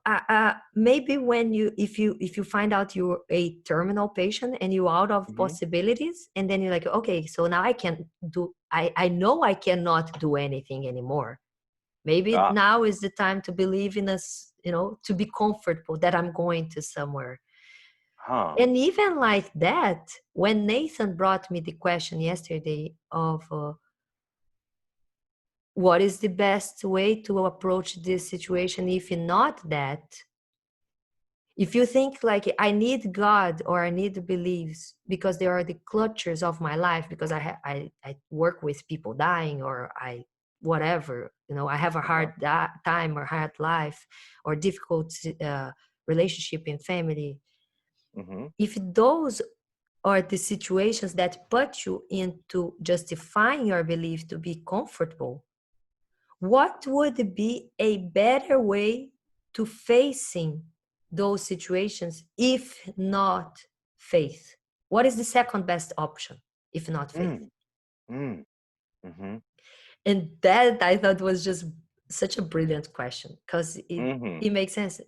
maybe when if you find out you're a terminal patient and you're out of possibilities, and then you're like, okay, so now I know I cannot do anything anymore. Maybe now is the time to believe in us, to be comfortable that I'm going to somewhere. And even like that, when Nathan brought me the question yesterday of what is the best way to approach this situation, if not that, if you think like I need God or I need beliefs because they are the clutches of my life, because I work with people dying, or whatever, I have a hard time or hard life or difficult relationship in family. If those are the situations that put you into justifying your belief to be comfortable, what would be a better way to facing those situations if not faith? What is the second best option if not faith? And that I thought was just such a brilliant question, because it makes sense.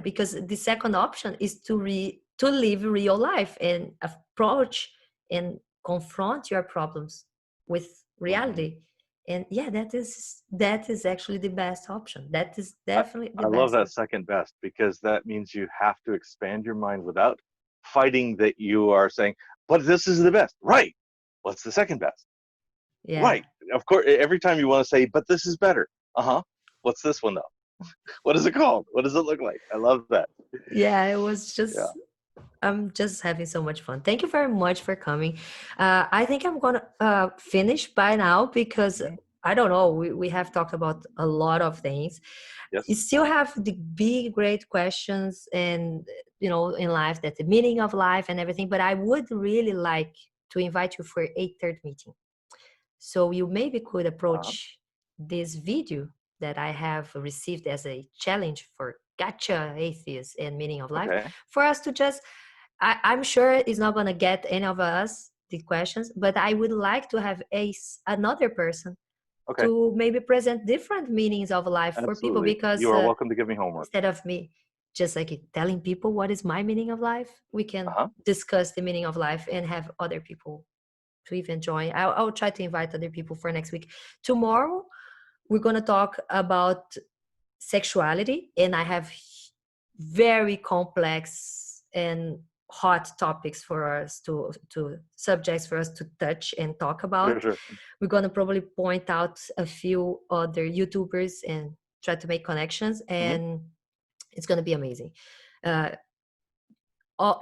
Because the second option is to live real life and approach and confront your problems with reality. And yeah, that is actually the best option. That is definitely the best. I love that second best, because that means you have to expand your mind without fighting that you are saying, but this is the best. Right. What's the second best? Yeah. Right. Of course, every time you want to say, but this is better. What's this one though? What is it called? What does it look like? I love that. Yeah, it was just... I'm just having so much fun. Thank you very much for coming. I think I'm going to finish by now, because I don't know, we have talked about a lot of things. Yes. You still have the big, great questions and, in life, that the meaning of life and everything. But I would really like to invite you for a third meeting. So you maybe could approach this video that I have received as a challenge for Gotcha Atheist and Meaning of Life, for us to just... I'm sure it's not going to get any of us the questions, but I would like to have another person to maybe present different meanings of life for people, because you are welcome to give me homework. Instead of me just like telling people what is my meaning of life, we can discuss the meaning of life and have other people to even join. I'll try to invite other people for next week. Tomorrow, we're going to talk about sexuality, and I have very complex and hot topics for us to subjects for us to touch and talk about. Sure. We're going to probably point out a few other YouTubers and try to make connections, and it's going to be amazing.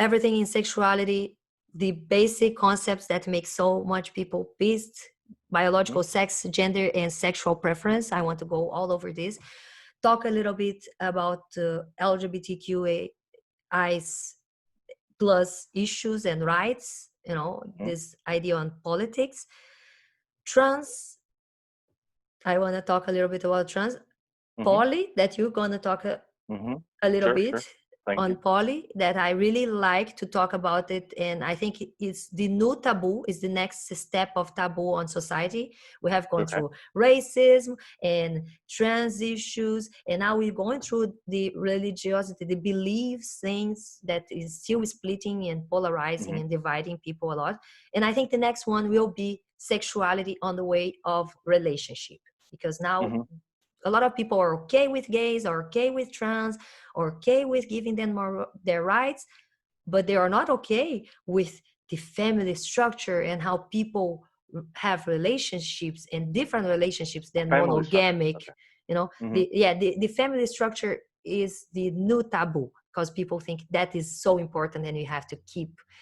Everything in sexuality, the basic concepts that make so much people pissed: biological sex, gender, and sexual preference. I want to go all over this. Talk a little bit about LGBTQIs plus issues and rights, this idea on politics. Trans, I want to talk a little bit about trans. Poly, that you're going to talk a little bit on poly, that I really like to talk about it. And I think it's the new taboo, is the next step of taboo on society. We have gone through racism and trans issues, and now we're going through the religiosity, the beliefs, things that is still splitting and polarizing and dividing people a lot. And I think the next one will be sexuality on the way of relationship, because now a lot of people are okay with gays, or okay with trans, or okay with giving them more their rights, but they are not okay with the family structure and how people have relationships and different relationships than Family structure. monogamic. Okay. You know, the family structure is the new taboo, because people think that is so important and you have to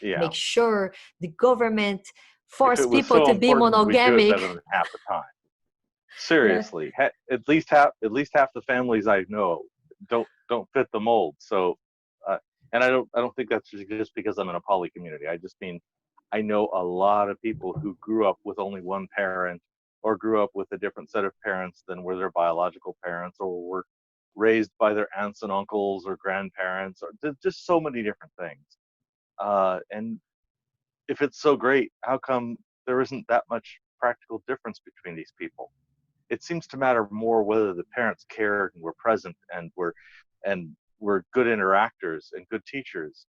make sure the government force people to be monogamic. We do it better than half the time. Seriously, at least half the families I know don't fit the mold. So, and I don't think that's just because I'm in a poly community. I just mean I know a lot of people who grew up with only one parent, or grew up with a different set of parents than were their biological parents, or were raised by their aunts and uncles or grandparents, or just so many different things. And if it's so great, how come there isn't that much practical difference between these people? It seems to matter more whether the parents cared and were present and were good interactors and good teachers,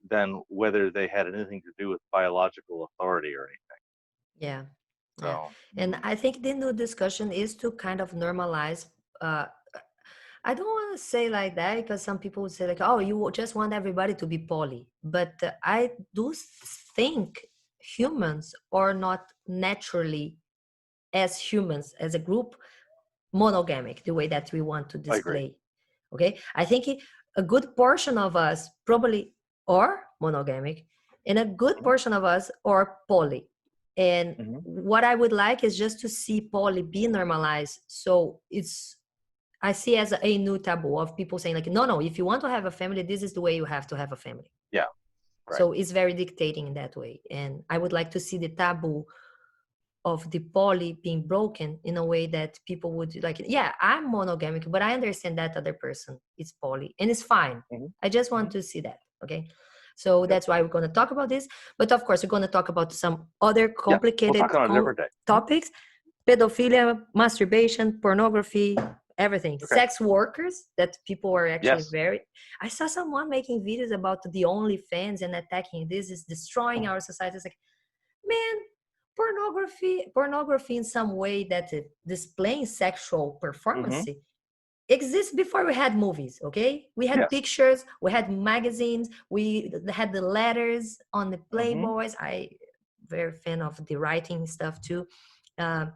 than whether they had anything to do with biological authority or anything. Yeah. So, yeah. And I think the new discussion is to kind of normalize. I don't want to say like that, because some people would say like, oh, you just want everybody to be poly. But I do think humans are not naturally, as humans, as a group, monogamic the way that we want to display. Okay, I think a good portion of us probably are monogamic, and a good portion of us are poly. And what I would like is just to see poly be normalized. So I see as a new taboo of people saying like, no, if you want to have a family, this is the way you have to have a family. Yeah. Right. So it's very dictating in that way. And I would like to see the taboo of the poly being broken in a way that people would like, yeah, I'm monogamic, but I understand that other person is poly, and it's fine. I just want to see that. Okay. So that's why we're going to talk about this. But of course, we're going to talk about some other complicated topics: pedophilia, masturbation, pornography, everything. Sex workers, that people are actually I saw someone making videos about the OnlyFans and attacking this is destroying our society. It's like, man, pornography in some way that displaying sexual performance exists before we had movies. Okay, we had pictures, we had magazines, we had the letters on the Playboys. I very fan of the writing stuff too, the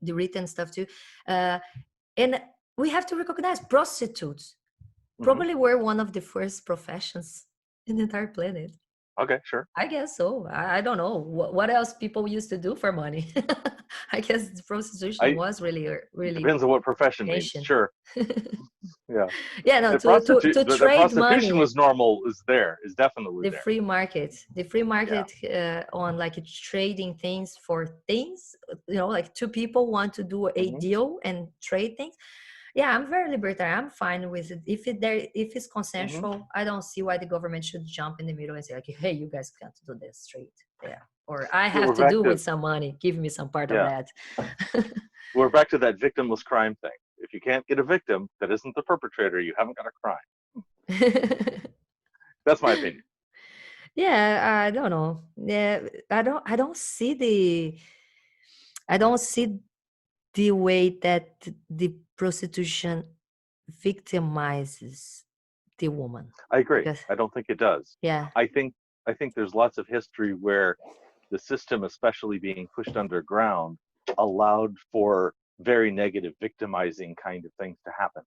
written stuff too, and we have to recognize prostitutes probably were one of the first professions in the entire planet. Okay, sure. I guess so. I don't know what else people used to do for money. I guess prostitution was really depends on what profession means. Sure. Yeah. Yeah. No. To trade prostitution money was normal. Is definitely the free market. The free market on like trading things for things. You know, like two people want to do a deal and trade things. Yeah, I'm very libertarian. I'm fine with it. If it's consensual, I don't see why the government should jump in the middle and say like, hey, you guys can't do this straight. Yeah. Or I have to do with some money. Give me some part of that. We're back to that victimless crime thing. If you can't get a victim that isn't the perpetrator, you haven't got a crime. That's my opinion. Yeah, I don't know. Yeah, I don't see the way that the prostitution victimizes the woman. I agree. I don't think it does. Yeah. I think there's lots of history where the system, especially being pushed underground, allowed for very negative victimizing kind of things to happen.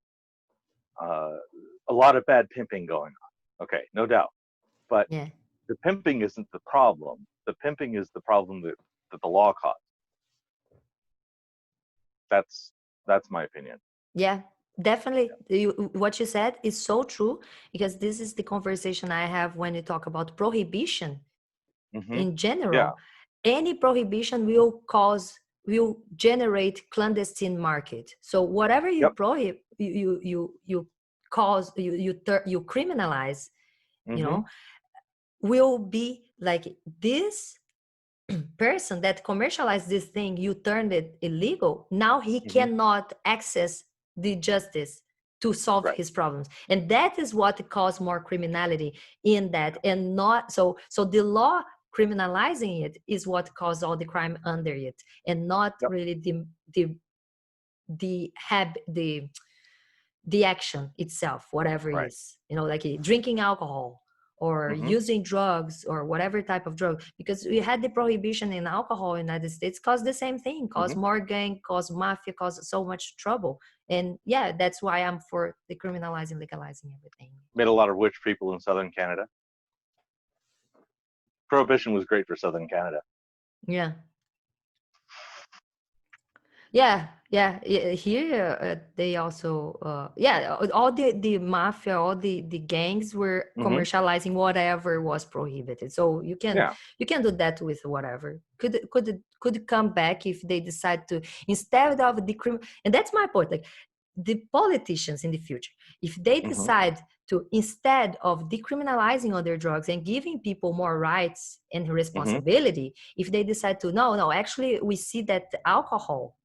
A lot of bad pimping going on. Okay, no doubt. But the pimping isn't the problem. The pimping is the problem that the law caused. That's my opinion. Yeah, definitely. What you said is so true, because this is the conversation I have when you talk about prohibition in general. Yeah. Any prohibition will generate clandestine market. So whatever you prohibit, you criminalize, you know, will be like this person that commercialized this thing, you turned it illegal. Now he cannot access the justice to solve his problems, and that is what caused more criminality in that, and not so the law criminalizing it is what caused all the crime under it, and not really the the the action itself, whatever it Right. is, you know, like drinking alcohol or Mhm. using drugs or whatever type of drug, because we had the prohibition in alcohol in the United States, caused the same thing, caused more gang, caused mafia, caused so much trouble. And yeah, that's why I'm for decriminalizing, legalizing everything. Made a lot of rich people in southern Canada. Prohibition was great for southern Canada. Yeah. Yeah, here they also all the mafia, all the gangs were commercializing whatever was prohibited. So you can do that with whatever. Could come back if they decide to, instead of and that's my point, like the politicians in the future, if they decide to, instead of decriminalizing other drugs and giving people more rights and responsibility, if they decide to no, actually we see that alcohol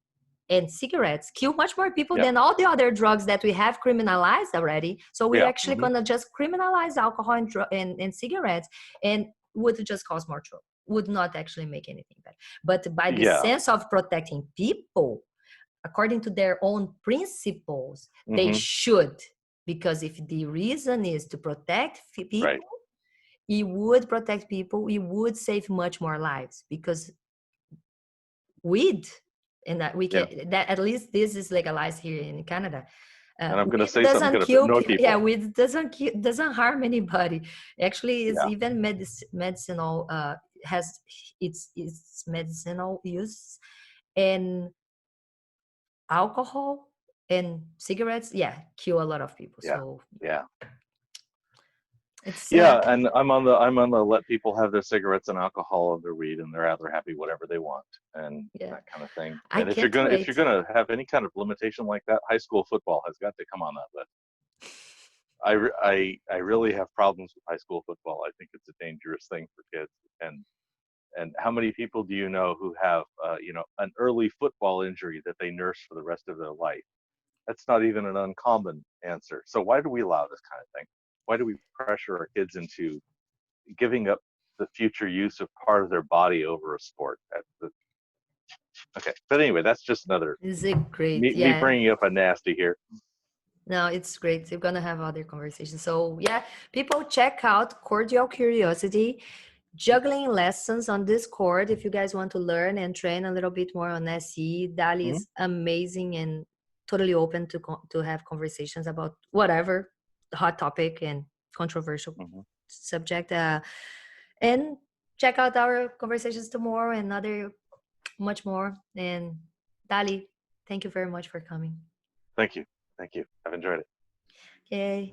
and cigarettes kill much more people than all the other drugs that we have criminalized already. So we're actually gonna just criminalize alcohol and cigarettes, and would just cause more trouble, would not actually make anything better. But by the sense of protecting people, according to their own principles, they should. Because if the reason is to protect people, it would protect people, it would save much more lives, because weed, and that we can that at least this is legalized here in Canada. And I'm going to say something going to annoy people. Yeah, weed doesn't harm anybody. Actually, it's even medicinal. Has its medicinal use, and alcohol and cigarettes, kill a lot of people. So it's and I'm on the let people have their cigarettes and alcohol and their weed, and they're rather happy whatever they want, and that kind of thing. And if you're gonna have any kind of limitation like that, high school football has got to come on that list. I really have problems with high school football. I think it's a dangerous thing for kids. And how many people do you know who have an early football injury that they nurse for the rest of their life? That's not even an uncommon answer. So why do we allow this kind of thing? Why do we pressure our kids into giving up the future use of part of their body over a sport? Okay, but anyway, that's just another. Is it great? Me bringing up a nasty here. No, it's great. We're gonna have other conversations. So people check out Cordial Curiosity juggling lessons on Discord if you guys want to learn and train a little bit more on SE. Dali is amazing and totally open to have conversations about whatever hot topic and controversial subject. And check out our conversations tomorrow and much more. And Dali, thank you very much for coming. Thank you. I've enjoyed it. Okay.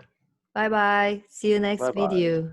Bye-bye. See you next video.